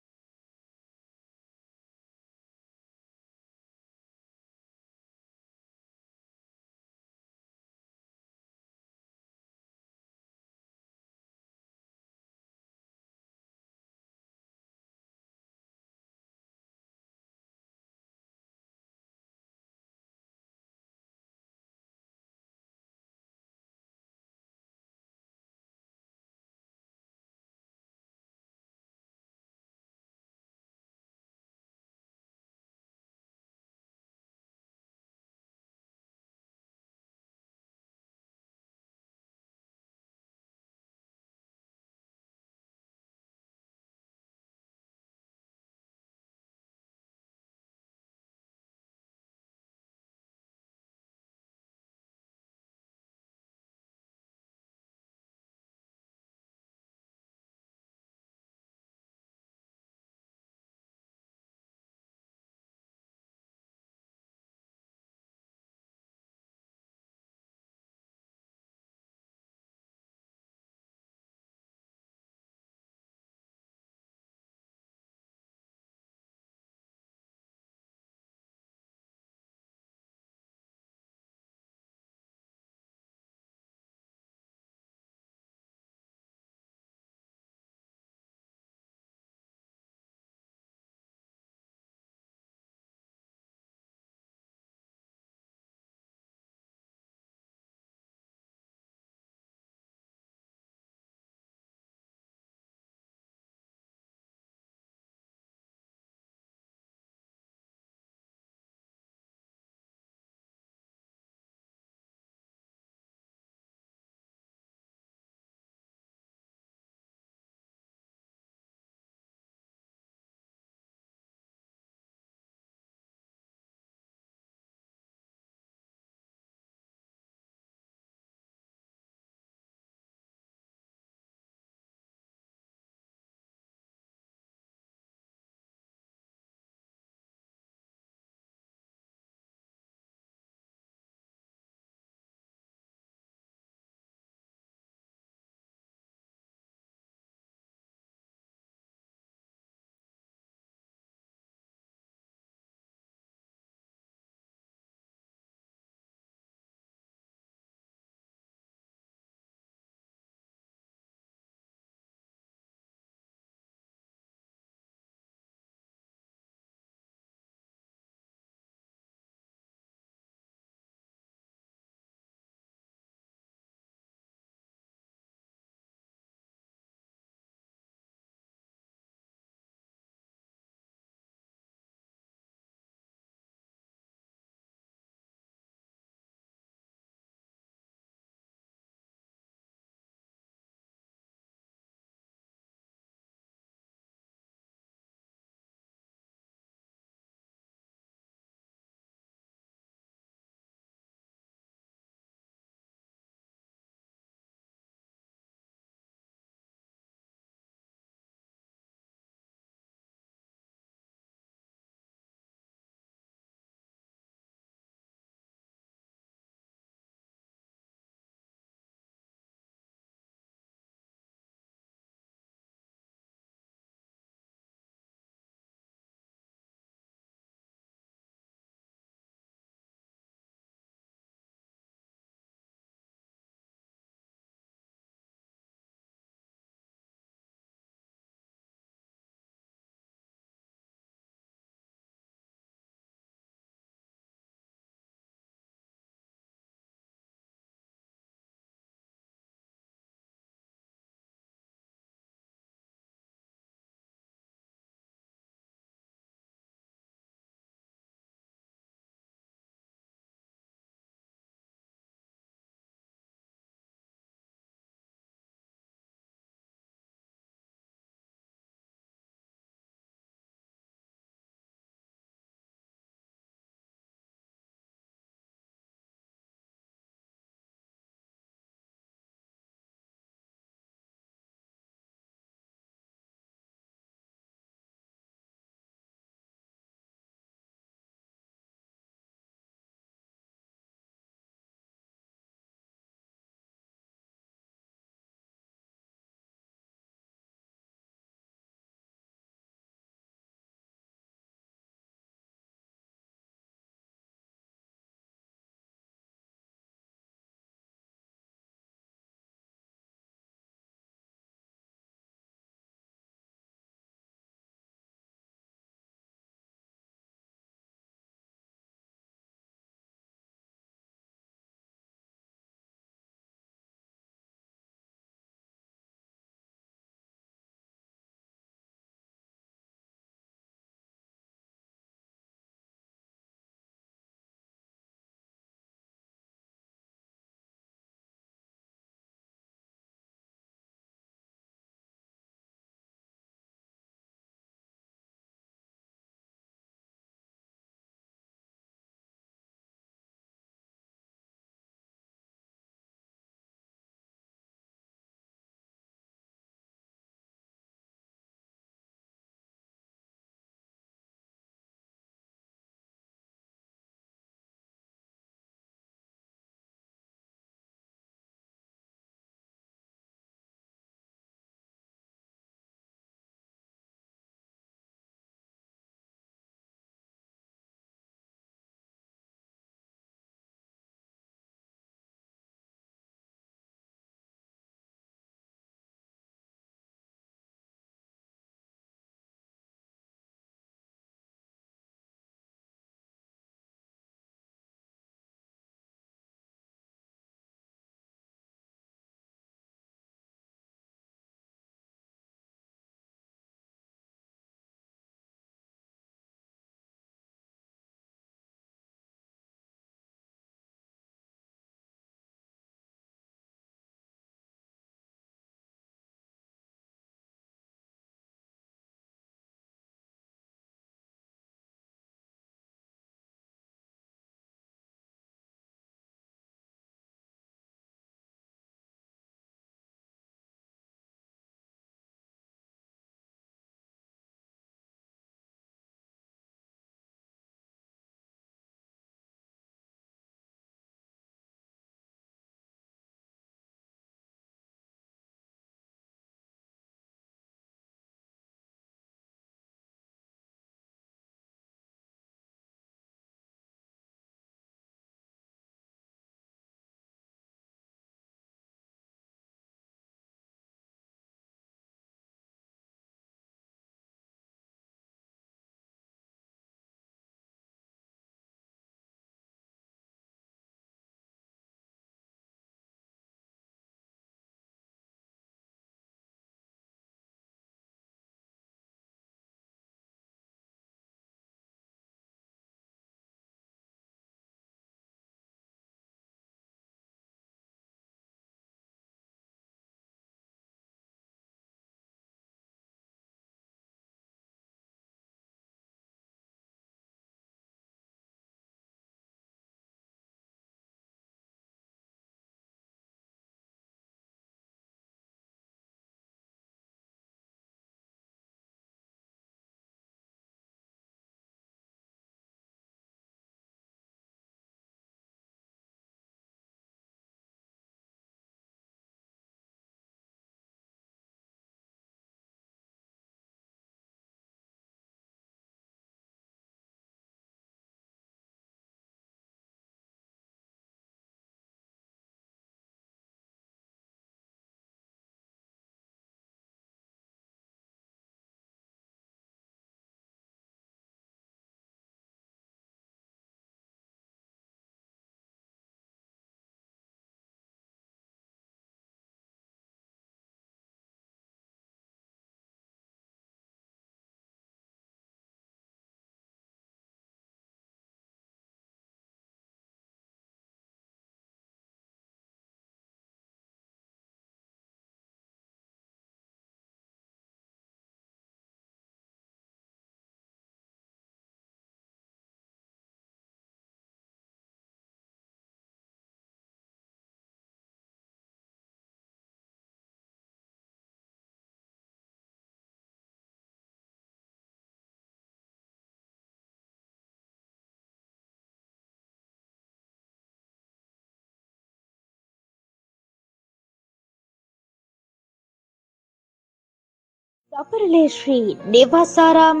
තපරලේ ශ්‍රී නිවාසාරාම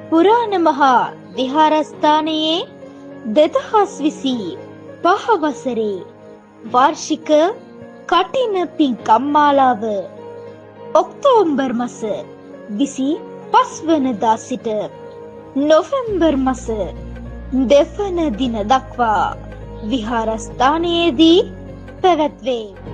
පුරාණ මහා විහාරස්ථානයේ 2025 වසරේ වාර්ෂික කටින පින්කම් මාලාව ඔක්තෝබර් මාස 25 වනදා සිට නොවැම්බර් මාස 2 වන දින දක්වා විහාරස්ථානයේදී පැවැත්වේ.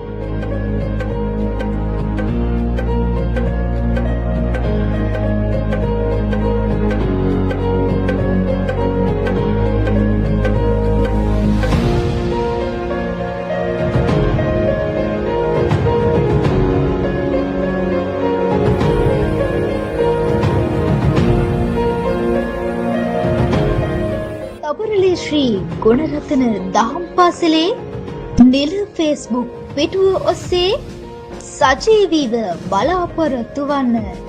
තවරලේ ශ්‍රී ගුණරතන දහම් පාසලේ නිල ෆේස්බුක් පිටුව ඔස්සේ සජීවීව බලාපොරොත්තු වන්න.